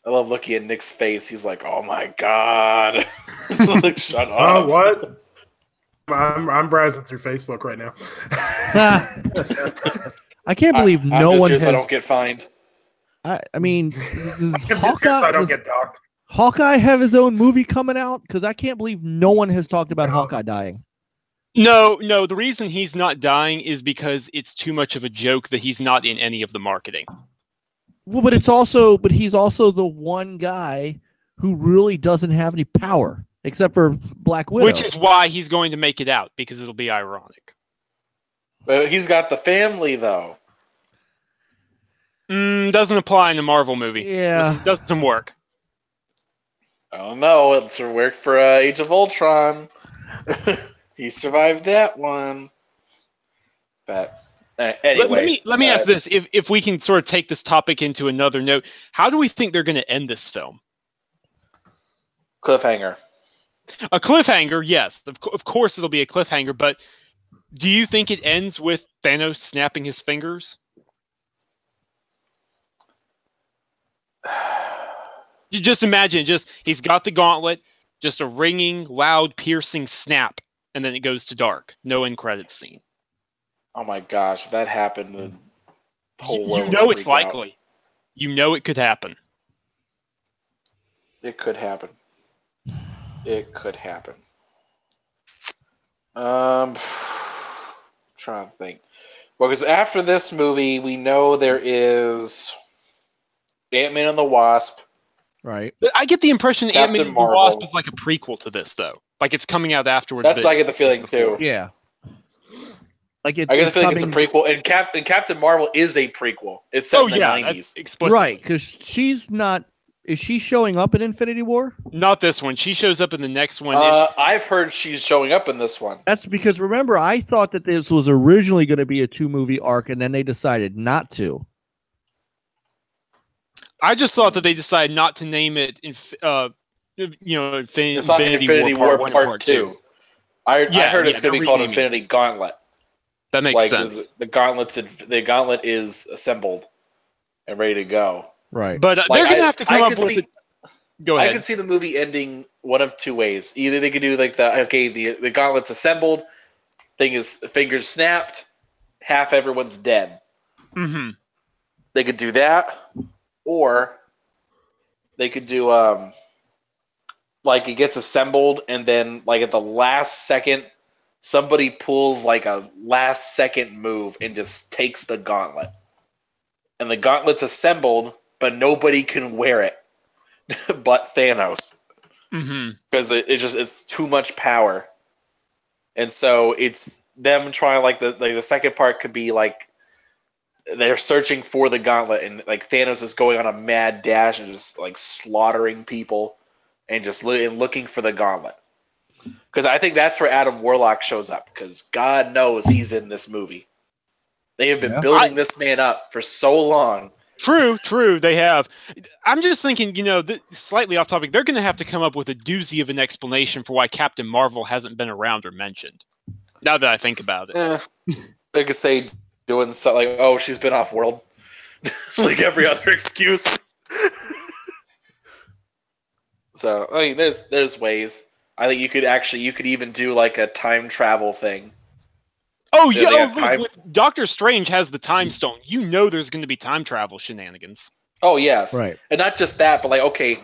[SPEAKER 1] I love looking at Nick's face. He's like, "Oh my god!" Like, shut up.
[SPEAKER 3] What? I'm browsing through Facebook right now.
[SPEAKER 7] I can't believe no one has.
[SPEAKER 1] I don't get fined.
[SPEAKER 7] I mean, does
[SPEAKER 3] Hawkeye
[SPEAKER 7] have his own movie coming out? Because I can't believe no one has talked about Hawkeye dying.
[SPEAKER 6] No. The reason he's not dying is because it's too much of a joke that he's not in any of the marketing.
[SPEAKER 7] Well, but he's also the one guy who really doesn't have any power except for Black Widow,
[SPEAKER 6] which is why he's going to make it out, because it'll be ironic.
[SPEAKER 1] But he's got the family, though.
[SPEAKER 6] Doesn't apply in the Marvel movie.
[SPEAKER 7] Yeah.
[SPEAKER 6] Doesn't work.
[SPEAKER 1] I don't know. It's worked for Age of Ultron. He survived that one. But anyway.
[SPEAKER 6] Let me ask this. If we can sort of take this topic into another note, how do we think they're going to end this film?
[SPEAKER 1] Cliffhanger.
[SPEAKER 6] A cliffhanger, yes. Of course it'll be a cliffhanger, but do you think it ends with Thanos snapping his fingers? You just imagine, he's got the gauntlet, just a ringing, loud, piercing snap, and then it goes to dark. No end credits scene.
[SPEAKER 1] Oh my gosh, if that happened, the whole world.
[SPEAKER 6] You know it's likely. Out. You know it could happen.
[SPEAKER 1] It could happen. It could happen. Trying to think. Well, because after this movie, we know there is Ant-Man and the Wasp.
[SPEAKER 7] Right.
[SPEAKER 6] But I get the impression Ant-Man and the Wasp is like a prequel to this, though. Like it's coming out afterwards.
[SPEAKER 1] That's what I get the feeling too.
[SPEAKER 7] Yeah. Like
[SPEAKER 1] I get the feeling it's a prequel, and Captain Marvel is a prequel. It's set in the 90s.
[SPEAKER 7] Right, because she's not. Is she showing up in Infinity War?
[SPEAKER 6] Not this one. She shows up in the next one.
[SPEAKER 1] I've heard she's showing up in this one.
[SPEAKER 7] That's because, remember, I thought that this was originally going to be a 2-movie arc, and then they decided not to.
[SPEAKER 6] I just thought that they decided not to name it,
[SPEAKER 1] it's not Infinity War Part 2. I heard it's going to be called Infinity Gauntlet.
[SPEAKER 6] That makes sense.
[SPEAKER 1] The gauntlet is assembled and ready to go.
[SPEAKER 7] Right.
[SPEAKER 6] But they're going to have to come up with it. Go ahead.
[SPEAKER 1] I can see the movie ending one of two ways. Either they could do like the gauntlet's assembled, fingers snapped, half everyone's dead.
[SPEAKER 6] Mm-hmm.
[SPEAKER 1] They could do that, or they could do like it gets assembled and then like at the last second somebody pulls like a last second move and just takes the gauntlet. And the gauntlet's assembled, but nobody can wear it but Thanos. because it's too much power, and so it's them trying the second part could be like they're searching for the gauntlet, and like Thanos is going on a mad dash and just like slaughtering people, and just looking for the gauntlet. Because I think that's where Adam Warlock shows up. Because God knows he's in this movie. They have been building this man up for so long.
[SPEAKER 6] True, they have. I'm just thinking, slightly off topic, they're going to have to come up with a doozy of an explanation for why Captain Marvel hasn't been around or mentioned. Now that I think about it.
[SPEAKER 1] They could say doing something like, oh, she's been off world. Like every other excuse. So, I mean, there's ways. I think you could even do like a time travel thing.
[SPEAKER 6] Oh, yeah. Doctor Strange has the time stone. There's going to be time travel shenanigans.
[SPEAKER 1] Oh, yes.
[SPEAKER 7] Right.
[SPEAKER 1] And not just that, but like, okay,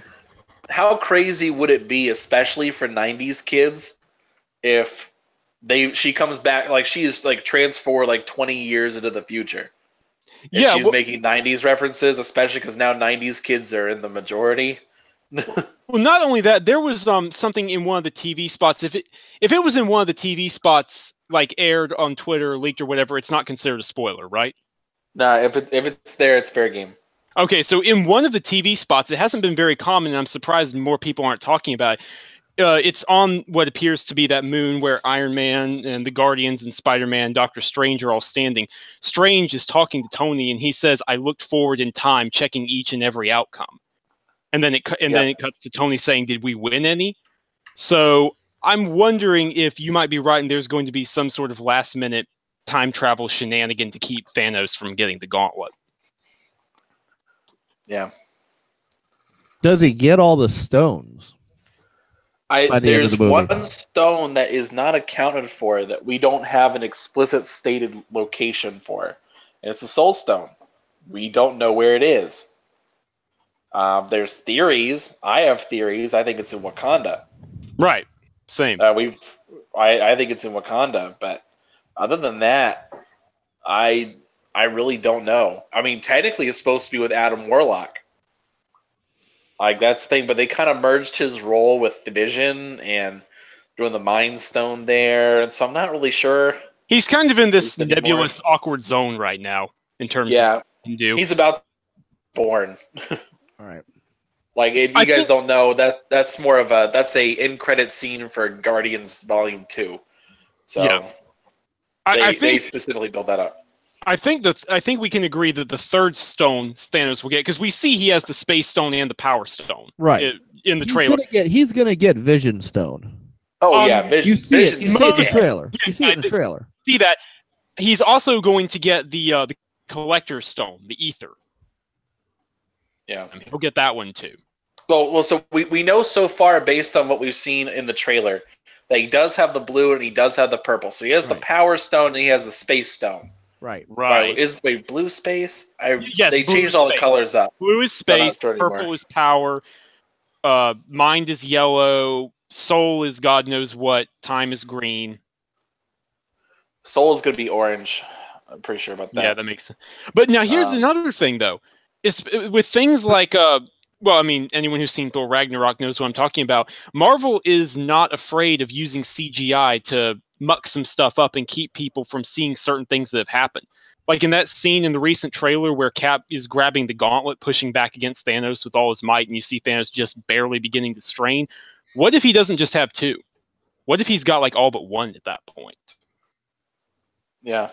[SPEAKER 1] how crazy would it be, especially for 90s kids, if she comes back, like she's like transformed like 20 years into the future. And she's making 90s references, especially because now 90s kids are in the majority.
[SPEAKER 6] Well, not only that, there was something in one of the TV spots. If it was in one of the TV spots, like aired on Twitter, or leaked or whatever, it's not considered a spoiler, right?
[SPEAKER 1] Nah, if it's there, it's fair game.
[SPEAKER 6] Okay, so in one of the TV spots, it hasn't been very common, and I'm surprised more people aren't talking about it. It's on what appears to be that moon where Iron Man and the Guardians and Spider-Man and Doctor Strange are all standing. Strange is talking to Tony, and he says, "I looked forward in time, checking each and every outcome." And then it cuts to Tony saying, "Did we win any?" So I'm wondering if you might be right, and there's going to be some sort of last-minute time travel shenanigan to keep Thanos from getting the gauntlet.
[SPEAKER 1] Yeah.
[SPEAKER 7] Does he get all the stones?
[SPEAKER 1] There's one stone that is not accounted for that we don't have an explicit stated location for, and it's a Soul Stone. We don't know where it is. There's theories. I have theories. I think it's in Wakanda.
[SPEAKER 6] Right. Same.
[SPEAKER 1] I think it's in Wakanda, but other than that, I really don't know. I mean, technically, it's supposed to be with Adam Warlock. Like that's the thing, but they kind of merged his role with Vision and doing the Mind Stone there, and so I'm not really sure.
[SPEAKER 6] He's kind of in this nebulous, awkward zone right now in terms of what he can do.
[SPEAKER 1] He's about born.
[SPEAKER 7] All right.
[SPEAKER 1] Like if you guys don't know, that's more of that's a end credit scene for Guardians Volume 2. So they specifically built that up.
[SPEAKER 6] I think we can agree that the third stone Thanos will get, because we see he has the Space Stone and the Power Stone.
[SPEAKER 7] Right.
[SPEAKER 6] In the trailer.
[SPEAKER 7] He's gonna get Vision Stone.
[SPEAKER 1] Oh yeah, Vision.
[SPEAKER 7] You see it in the trailer. You see it in the trailer.
[SPEAKER 6] See that. He's also going to get the Collector's Stone, the Ether.
[SPEAKER 1] Yeah.
[SPEAKER 6] He'll get that one too.
[SPEAKER 1] Well, so we know so far, based on what we've seen in the trailer, that he does have the blue and he does have the purple. So he has the Power Stone and he has the Space Stone.
[SPEAKER 7] Right.
[SPEAKER 1] Wait, blue space?
[SPEAKER 6] Yes,
[SPEAKER 1] they changed all the colors up.
[SPEAKER 6] Blue is space, purple is power, mind is yellow, soul is God knows what, time is green.
[SPEAKER 1] Soul is going to be orange. I'm pretty sure about that.
[SPEAKER 6] Yeah, that makes sense. But now here's another thing, though. It's with things like anyone who's seen Thor Ragnarok knows what I'm talking about. Marvel is not afraid of using CGI to muck some stuff up and keep people from seeing certain things that have happened. Like in that scene in the recent trailer where Cap is grabbing the gauntlet, pushing back against Thanos with all his might, and you see Thanos just barely beginning to strain. What if he doesn't just have two? What if he's got like all but one at that point?
[SPEAKER 1] Yeah.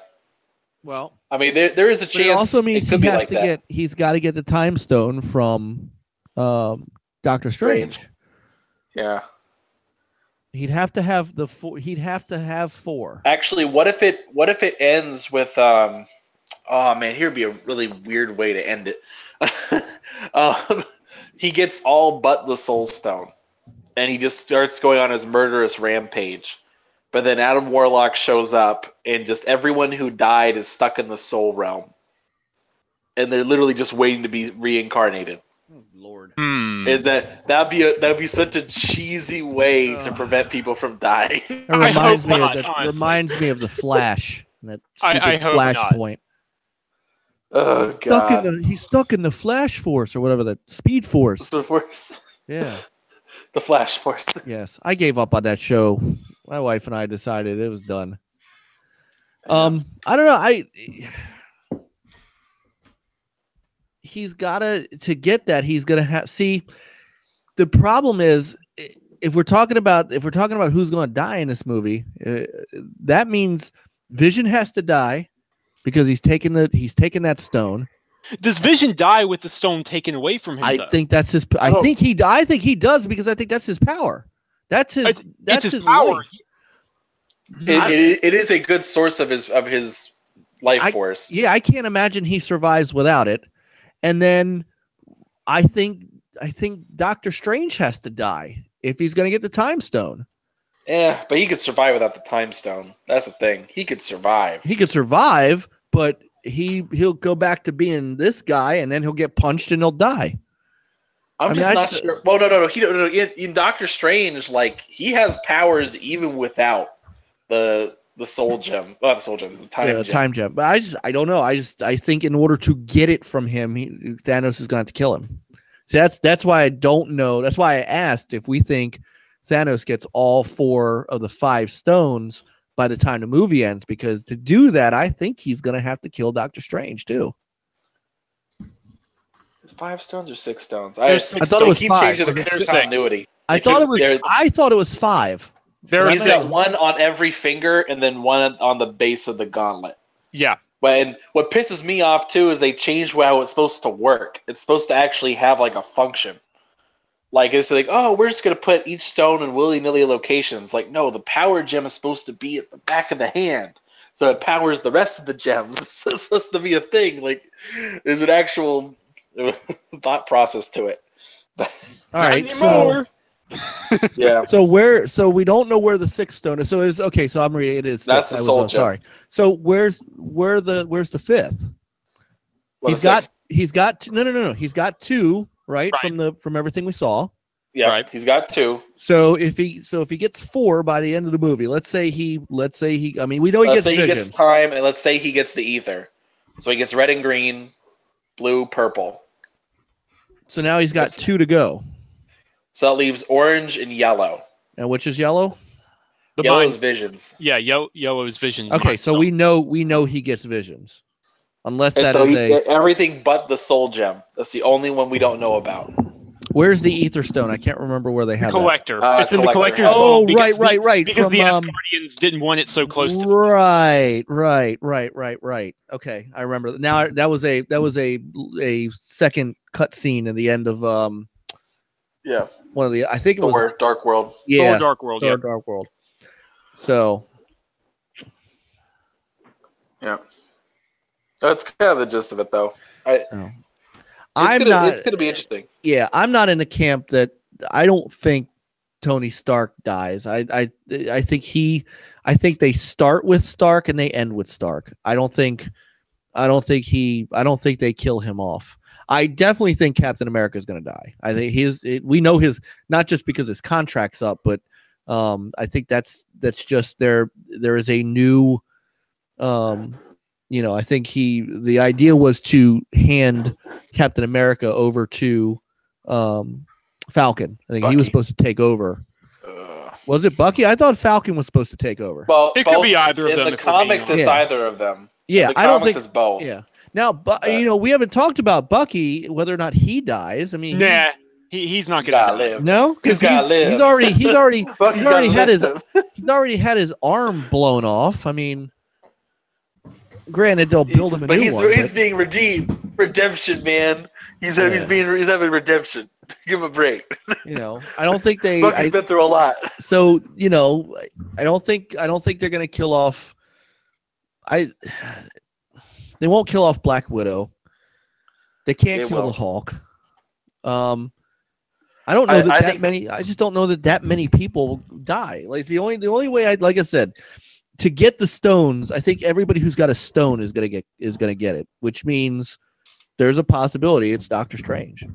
[SPEAKER 7] Well,
[SPEAKER 1] I mean, there is a chance.
[SPEAKER 7] It also means
[SPEAKER 1] he has
[SPEAKER 7] to he's got to get the Time Stone from Doctor Strange.
[SPEAKER 1] Yeah.
[SPEAKER 7] He'd have to have He'd have to have 4.
[SPEAKER 1] Actually, what if it ends with oh man, here'd be a really weird way to end it. He gets all but the Soul Stone, and he just starts going on his murderous rampage. But then Adam Warlock shows up, and just everyone who died is stuck in the Soul Realm, and they're literally just waiting to be reincarnated.
[SPEAKER 7] Oh, Lord.
[SPEAKER 1] And that'd be such a cheesy way to prevent people from dying.
[SPEAKER 7] It reminds me of the Flash. That stupid Flashpoint.
[SPEAKER 1] Oh god.
[SPEAKER 7] He's stuck in the Flash Force or whatever, the Speed Force.
[SPEAKER 1] Speed Force.
[SPEAKER 7] Yeah.
[SPEAKER 1] The Flash Force.
[SPEAKER 7] Yes, I gave up on that show. My wife and I decided it was done. I don't know. He's gotta get that. He's gonna have. See, the problem is if we're talking about who's going to die in this movie, that means Vision has to die because he's taking that stone.
[SPEAKER 6] Does Vision die with the stone taken away from him?
[SPEAKER 7] I think that's his. I think he does because I think that's his power. That's his
[SPEAKER 6] power.
[SPEAKER 7] life.
[SPEAKER 1] It is a good source of his life force.
[SPEAKER 7] Yeah, I can't imagine he survives without it. And then I think Doctor Strange has to die if he's going to get the Time Stone.
[SPEAKER 1] Yeah, but he could survive without the Time Stone. That's the thing. He could survive.
[SPEAKER 7] He could survive, but he'll go back to being this guy, and then he'll get punched and he'll die.
[SPEAKER 1] I'm just not sure. Well, no. In Doctor Strange, like, he has powers even without the soul gem. Not the soul gem, the time gem.
[SPEAKER 7] Time gem. But I don't know. I think in order to get it from him, Thanos is going to have to kill him. See, that's why I don't know. That's why I asked if we think Thanos gets all 4 of the 5 stones by the time the movie ends, because to do that, I think he's going to have to kill Doctor Strange too.
[SPEAKER 1] 5 stones or 6 stones?
[SPEAKER 7] I thought it was 5.
[SPEAKER 1] Changing the continuity.
[SPEAKER 7] I thought it was 5.
[SPEAKER 1] He's got 1 on every finger and then 1 on the base of the gauntlet.
[SPEAKER 6] Yeah.
[SPEAKER 1] And what pisses me off too is they changed how it's supposed to work. It's supposed to actually have like a function. Like, it's like, oh, we're just going to put each stone in willy-nilly locations. Like, no, the power gem is supposed to be at the back of the hand. So it powers the rest of the gems. It's supposed to be a thing. Like, there's an actual thought process to it.
[SPEAKER 7] All right, so
[SPEAKER 1] yeah.
[SPEAKER 7] So we don't know where the 6th stone is. So it's okay. So I'm reading. It is.
[SPEAKER 1] That's the soul gem.
[SPEAKER 7] Sorry. So where's the 5th?
[SPEAKER 1] Well,
[SPEAKER 7] He's got no. He's got 2. Right, from everything we saw.
[SPEAKER 1] Yeah, right. He's got 2.
[SPEAKER 7] So if he gets 4 by the end of the movie, let's say he. I mean, we know he gets vision.
[SPEAKER 1] He gets time, and let's say he gets the ether. So he gets red and green, blue, purple.
[SPEAKER 7] So now he's got 2 to go.
[SPEAKER 1] So that leaves orange and yellow.
[SPEAKER 7] And which is yellow?
[SPEAKER 1] Yellow is visions.
[SPEAKER 6] Yeah, yellow is visions.
[SPEAKER 7] Okay, so we know he gets visions. Unless
[SPEAKER 1] everything but the soul gem. That's the only one we don't know about.
[SPEAKER 7] Where's the ether stone? I can't remember where they have
[SPEAKER 6] collector.
[SPEAKER 7] That.
[SPEAKER 6] It's in the collector's
[SPEAKER 7] Oh, right.
[SPEAKER 6] Because
[SPEAKER 7] from
[SPEAKER 6] the Asgardians didn't want it so close to
[SPEAKER 7] Right. Okay, I remember. Now that was a second cut scene in the end of one of the, I think it was
[SPEAKER 1] Dark World.
[SPEAKER 7] Yeah,
[SPEAKER 6] Dark World. Yeah,
[SPEAKER 7] Dark World. So
[SPEAKER 1] yeah. That's kind of the gist of it, though. It's going to be interesting.
[SPEAKER 7] Yeah, I'm not in the camp that I don't think Tony Stark dies. I think they start with Stark and they end with Stark. I don't think they kill him off. I definitely think Captain America is going to die. I think we know his, not just because his contract's up, but I think that's just there is a new I think the idea was to hand Captain America over to Falcon. I think Bucky. He was supposed to take over. Was it Bucky? I thought Falcon was supposed to take over.
[SPEAKER 1] Well,
[SPEAKER 6] it could be either of them.
[SPEAKER 1] In the comics, it's either of them.
[SPEAKER 7] Yeah,
[SPEAKER 1] I don't think it's both.
[SPEAKER 7] Yeah. Now, we haven't talked about Bucky, whether or not he dies. I mean,
[SPEAKER 6] nah, he's not going to
[SPEAKER 1] live.
[SPEAKER 7] No,
[SPEAKER 1] he's got to live.
[SPEAKER 7] He's already had his arm blown off. I mean. Granted, they'll build him a new one.
[SPEAKER 1] He's being redeemed. Redemption, man. He's having redemption. Give him a break.
[SPEAKER 7] I don't think they.
[SPEAKER 1] Bucky's been through a lot.
[SPEAKER 7] So I don't think they're going to kill off. They won't kill off Black Widow. They can't kill the Hulk. I don't know that many. I just don't know that many people die. Like the only way like I said. To get the stones, I think everybody who's got a stone is gonna get it, which means there's a possibility it's Doctor Strange.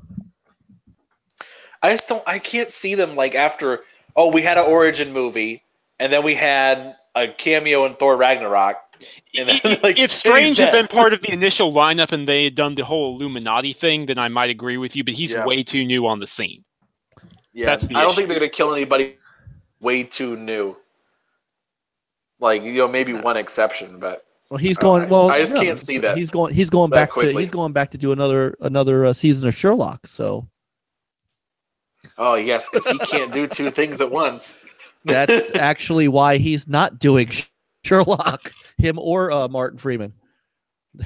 [SPEAKER 1] I can't see them like after. Oh, we had an origin movie, and then we had a cameo in Thor Ragnarok. And then,
[SPEAKER 6] if Strange had been part of the initial lineup and they had done the whole Illuminati thing, then I might agree with you. But he's way too new on the scene.
[SPEAKER 1] Yeah,
[SPEAKER 6] That's the
[SPEAKER 1] I don't
[SPEAKER 6] issue.
[SPEAKER 1] think they're gonna kill anybody way too new. Like, maybe one exception, but
[SPEAKER 7] Well, he's going. Well,
[SPEAKER 1] I just
[SPEAKER 7] no,
[SPEAKER 1] can't see that.
[SPEAKER 7] He's going
[SPEAKER 1] that
[SPEAKER 7] back
[SPEAKER 1] quickly.
[SPEAKER 7] to. He's going back to do another season of Sherlock. So
[SPEAKER 1] Oh yes, because he can't do two things at once.
[SPEAKER 7] that's actually why he's not doing Sherlock. Him or Martin Freeman.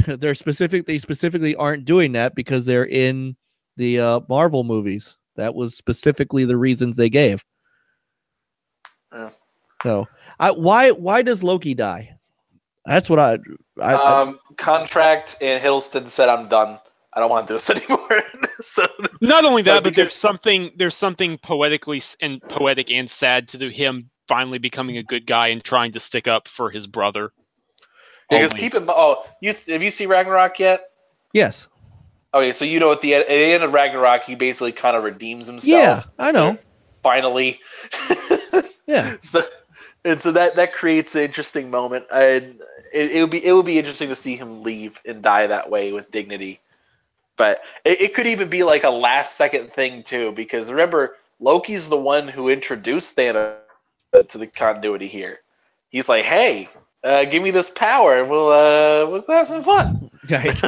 [SPEAKER 7] They specifically aren't doing that because they're in the Marvel movies. That was specifically the reasons they gave.
[SPEAKER 1] Yeah.
[SPEAKER 7] So, why does Loki die? That's what I
[SPEAKER 1] contract, and Hiddleston said, "I'm done. I don't want this anymore." So,
[SPEAKER 6] Not only that, but
[SPEAKER 1] because-
[SPEAKER 6] there's something poetic and sad to him finally becoming a good guy and trying to stick up for his brother.
[SPEAKER 1] because keep in mind, have you seen Ragnarok yet?
[SPEAKER 7] yes,
[SPEAKER 1] Okay, so at the end of Ragnarok, he basically kind of redeems himself.
[SPEAKER 7] yeah, I know,
[SPEAKER 1] Finally.
[SPEAKER 7] yeah.
[SPEAKER 1] So that creates an interesting moment, and it would be interesting to see him leave and die that way with dignity. But it could even be like a last second thing too, because remember, Loki's the one who introduced Thanos to the continuity here. He's like, "Hey, give me this power, and we'll have some fun."
[SPEAKER 7] Right.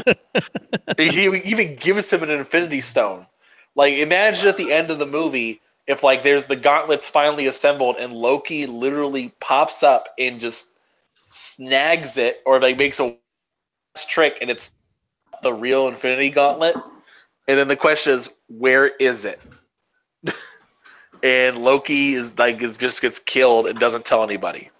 [SPEAKER 1] He even gives him an Infinity Stone. Like, imagine at the end of the movie if like there's the gauntlets finally assembled and Loki literally pops up and just snags it, or like makes a trick and it's the real Infinity Gauntlet. And then the question is, where is it? And Loki just gets killed and doesn't tell anybody.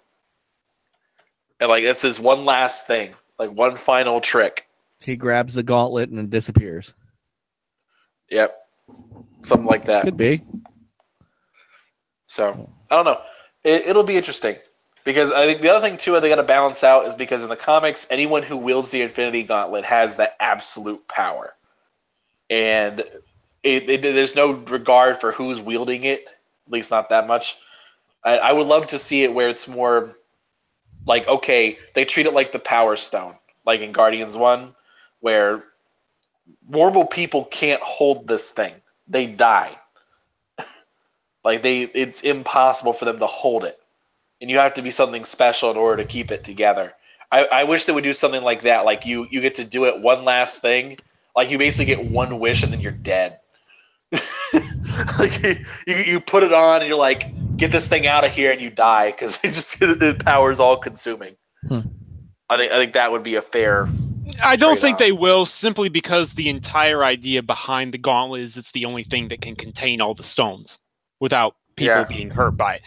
[SPEAKER 1] And like that's his one last thing, like one final trick.
[SPEAKER 7] He grabs the gauntlet and then disappears.
[SPEAKER 1] Yep. Something like that.
[SPEAKER 7] Could be.
[SPEAKER 1] So I don't know. It'll be interesting because I think the other thing too they got to balance out is because in the comics, anyone who wields the Infinity Gauntlet has that absolute power, and there's no regard for who's wielding it. At least not that much. I would love to see it where it's more like, okay, they treat it like the Power Stone, like in Guardians 1, where normal people can't hold this thing. They die. Like it's impossible for them to hold it. And you have to be something special in order to keep it together. I wish they would do something like that. Like you get to do it one last thing. Like you basically get one wish and then you're dead. Like you put it on and you're like, get this thing out of here, and you die because the power is all consuming. I think that would be a fair.
[SPEAKER 6] I don't think
[SPEAKER 1] trade-off.
[SPEAKER 6] they will, simply because the entire idea behind the gauntlet is it's the only thing that can contain all the stones without people being hurt by it.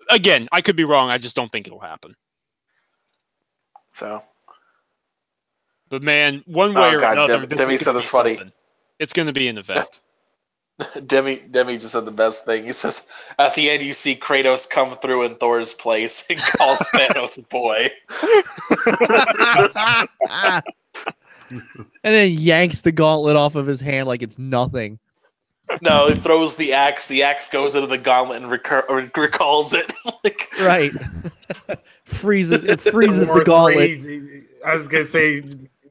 [SPEAKER 6] Again, I could be wrong. I just don't think it'll happen.
[SPEAKER 1] So,
[SPEAKER 6] but man, one way or another,
[SPEAKER 1] Demi said it's funny.
[SPEAKER 6] It's going to be an event.
[SPEAKER 1] Demi just said the best thing. He says, at the end, you see Kratos come through in Thor's place and calls Thanos a boy.
[SPEAKER 7] And then yanks the gauntlet off of his hand like it's nothing.
[SPEAKER 1] No, he throws the axe. The axe goes into the gauntlet and recalls it.
[SPEAKER 7] Right. freezes the gauntlet.
[SPEAKER 3] I was gonna say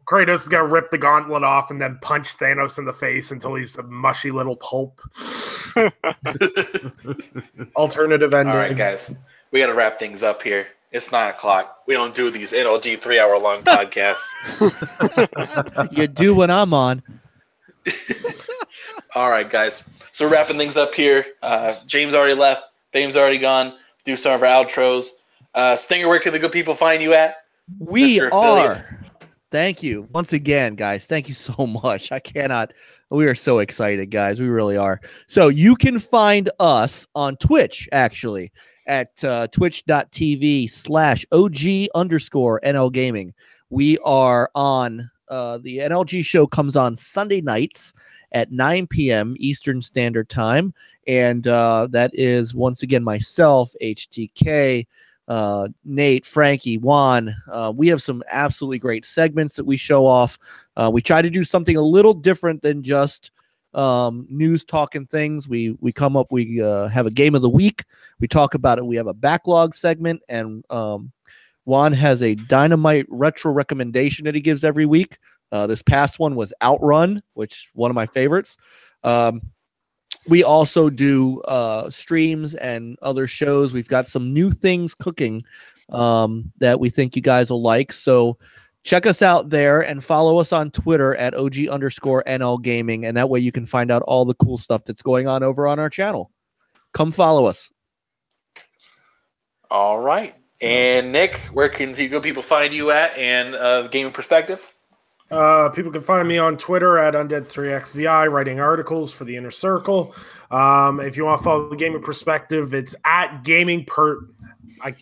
[SPEAKER 3] Kratos is gonna rip the gauntlet off and then punch Thanos in the face until he's a mushy little pulp. Alternative ending.
[SPEAKER 1] All right, guys, we got to wrap things up here. It's 9:00. We don't do these NLG 3-hour-long podcasts.
[SPEAKER 7] You do when I'm on.
[SPEAKER 1] All right, guys. So wrapping things up here. James already left. Bame's already gone. Do some of our outros. Stinger, where can the good people find you at?
[SPEAKER 7] We
[SPEAKER 1] Mr.
[SPEAKER 7] are.
[SPEAKER 1] Affiliate?
[SPEAKER 7] Thank you once again, guys. Thank you so much. We are so excited, guys. We really are. So you can find us on Twitch, actually, at twitch.tv/OG_NL Gaming. We are on the NLG show comes on Sunday nights at 9 p.m. Eastern Standard Time. And that is, once again, myself, HTK, Nate, Frankie, Juan. We have some absolutely great segments that we show off. We try to do something a little different than just news talking things. We have a game of the week. We talk about it. We have a backlog segment, and Juan has a dynamite retro recommendation that he gives every week. This past one was Outrun, which one of my favorites. We also do streams and other shows. We've got some new things cooking that we think you guys will like. So check us out there and follow us on Twitter at OG_NL Gaming. And that way you can find out all the cool stuff that's going on over on our channel. Come follow us.
[SPEAKER 1] All right. And Nick, where can people find you at and Gaming Perspective?
[SPEAKER 3] People can find me on Twitter at Undead3XVI, writing articles for the Inner Circle. If you want to follow the Gaming Perspective, it's at Gaming Per. I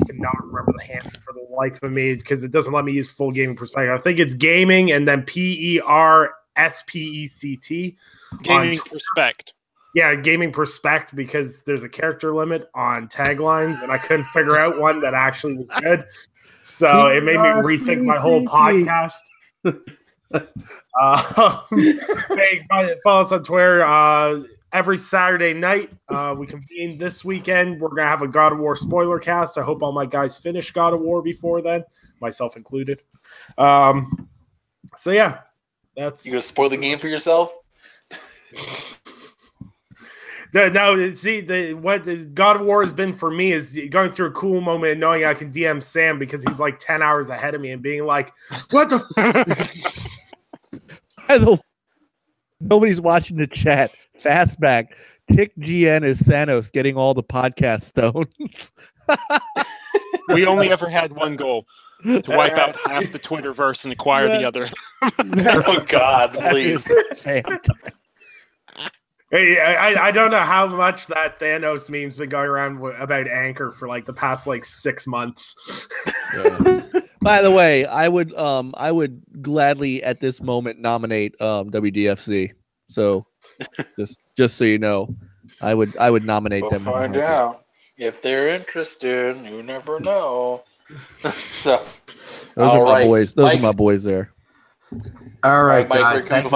[SPEAKER 3] cannot remember the handle for the life of me because it doesn't let me use full Gaming Perspective. I think it's gaming and then PERSPECT.
[SPEAKER 6] Gaming Perspect.
[SPEAKER 3] Yeah, Gaming Perspect, because there's a character limit on taglines, and I couldn't figure out one that actually was good. So it made me rethink my whole podcast. Follow us on Twitter. Every Saturday night, we convene this weekend. We're going to have a God of War spoiler cast. I hope all my guys finish God of War before then, myself included. So, yeah. That's...
[SPEAKER 1] You going to spoil the game for yourself?
[SPEAKER 3] No, see, what God of War has been for me is going through a cool moment and knowing I can DM Sam because he's like 10 hours ahead of me and being like, what the
[SPEAKER 7] Nobody's watching the chat. Fastback. Tick GN is Thanos getting all the podcast stones.
[SPEAKER 6] We only ever had one goal. To wipe out half the Twitterverse and acquire the other.
[SPEAKER 1] Oh, God, please.
[SPEAKER 3] Hey, I don't know how much that Thanos meme's been going around about Anchor for like the past like 6 months.
[SPEAKER 7] Yeah. By the way, I would gladly at this moment nominate WDFC. So just so you know, I would nominate them.
[SPEAKER 1] We'll find out if they're interested. You never know. So
[SPEAKER 7] those are my boys. Those are my boys there.
[SPEAKER 5] All right,
[SPEAKER 1] Mike,
[SPEAKER 5] guys.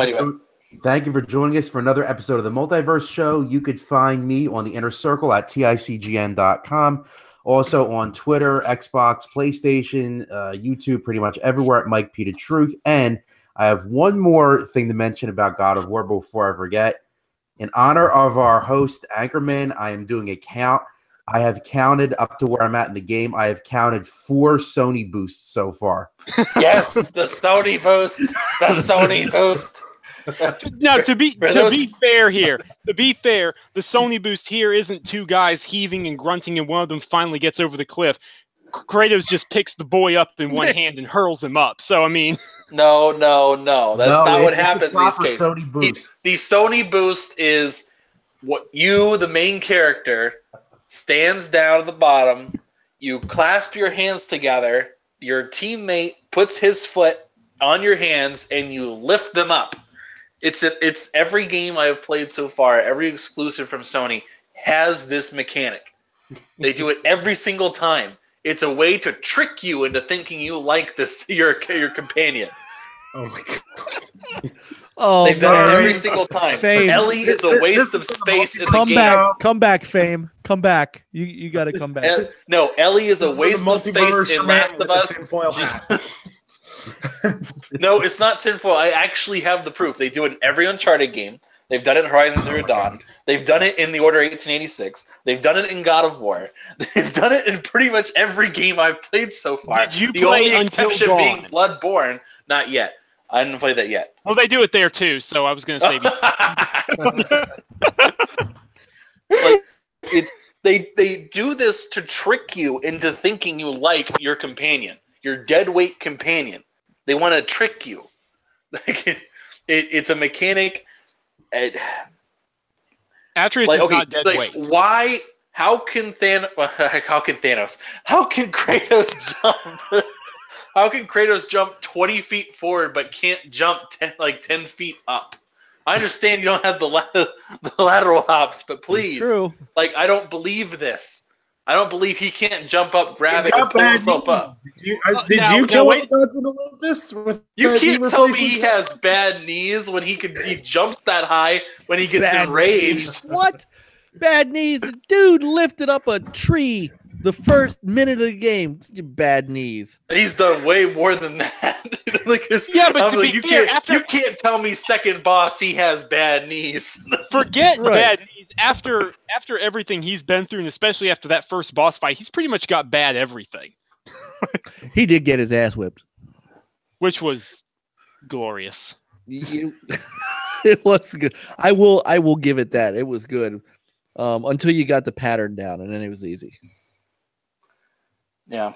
[SPEAKER 5] Thank you for joining us for another episode of the Multiverse Show. You could find me on the Inner Circle at TICGN.com. Also on Twitter, Xbox, PlayStation, YouTube, pretty much everywhere at Mike P. The Truth. And I have one more thing to mention about God of War before I forget. In honor of our host, Anchorman, I am doing a count. I have counted up to where I'm at in the game. I have counted 4 Sony boosts so far.
[SPEAKER 1] Yes, the Sony boost. The Sony boost.
[SPEAKER 6] Now, to be fair here, the Sony boost here isn't 2 guys heaving and grunting and one of them finally gets over the cliff. Kratos just picks the boy up in one hand and hurls him up. So, I mean...
[SPEAKER 1] No. That's not what happens in these cases. The Sony boost is what you, the main character, stands down at the bottom, you clasp your hands together, your teammate puts his foot on your hands, and you lift them up. It's every game I have played so far, every exclusive from Sony has this mechanic. They do it every single time. It's a way to trick you into thinking you like this your companion.
[SPEAKER 3] Oh my God.
[SPEAKER 7] Oh,
[SPEAKER 1] they've done it every single time.
[SPEAKER 7] Fame.
[SPEAKER 1] Ellie is a waste of space in the game.
[SPEAKER 7] Come back, Fame. Come back. You got to come back.
[SPEAKER 1] No, Ellie is a waste of space in Last of Us. No, it's not tinfoil. I actually have the proof. They do it in every Uncharted game. They've done it in Horizon Zero Dawn. God. They've done it in The Order 1886. They've done it in God of War. They've done it in pretty much every game I've played so far. The only exception being Bloodborne. Not yet. I didn't play that yet.
[SPEAKER 6] Well, they do it there too, so I was going to say.
[SPEAKER 1] They do this to trick you into thinking you like your companion, your deadweight companion. They want to trick you. It's a mechanic.
[SPEAKER 6] Atreus is not deadweight.
[SPEAKER 1] Why? How can Thanos? How can Kratos jump? How can Kratos jump 20 feet forward but can't jump 10 feet up? I understand you don't have the lateral hops, but please, I don't believe this. I don't believe he can't jump up, grab it, and pull himself up.
[SPEAKER 3] Did you kill the gods in Olympus?
[SPEAKER 1] You can't tell me he has bad knees when he jumps that high when he gets enraged.
[SPEAKER 7] What? Bad knees? Dude lifted up a tree The first minute of the game, bad knees.
[SPEAKER 1] He's done way more than that.
[SPEAKER 6] Yeah, but
[SPEAKER 1] I'm
[SPEAKER 6] to
[SPEAKER 1] like,
[SPEAKER 6] be
[SPEAKER 1] you
[SPEAKER 6] fair,
[SPEAKER 1] you can't tell me second boss he has bad knees.
[SPEAKER 6] Forget
[SPEAKER 7] Right.
[SPEAKER 6] bad knees. After everything he's been through, and especially after that first boss fight, he's pretty much got bad everything,
[SPEAKER 7] He did get his ass whipped.
[SPEAKER 6] which was glorious.
[SPEAKER 7] It was good. I will give it that. It was good. Until you got the pattern down, and then it was easy.
[SPEAKER 1] Yeah.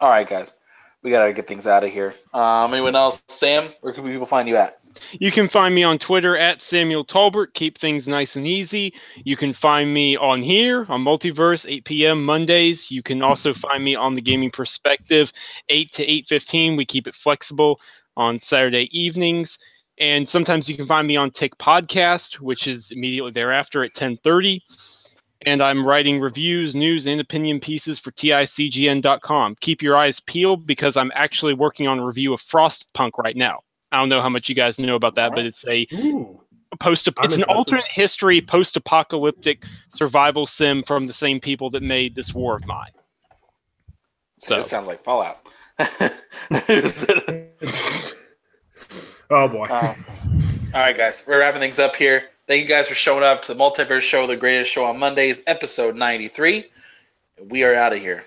[SPEAKER 1] All right, guys. We got to get things out of here. Anyone else? Sam, where can people find you at?
[SPEAKER 6] You can find me on Twitter at Samuel Talbert. Keep things nice and easy. You can find me on here on Multiverse, 8 p.m. Mondays. You can also find me on the Gaming Perspective, 8 to 8:15. We keep it flexible on Saturday evenings. And sometimes you can find me on Tick Podcast, which is immediately thereafter at 10:30. And I'm writing reviews, news, and opinion pieces for TICGN.com. Keep your eyes peeled because I'm actually working on a review of Frostpunk right now. I don't know how much you guys know about that, but it's it's an alternate history, post-apocalyptic survival sim from the same people that made this War of Mine. So
[SPEAKER 1] It sounds like Fallout.
[SPEAKER 3] Oh boy.
[SPEAKER 1] All right, guys. We're wrapping things up here. Thank you guys for showing up to the Multiverse Show, the greatest show on Mondays, episode 93. We are out of here.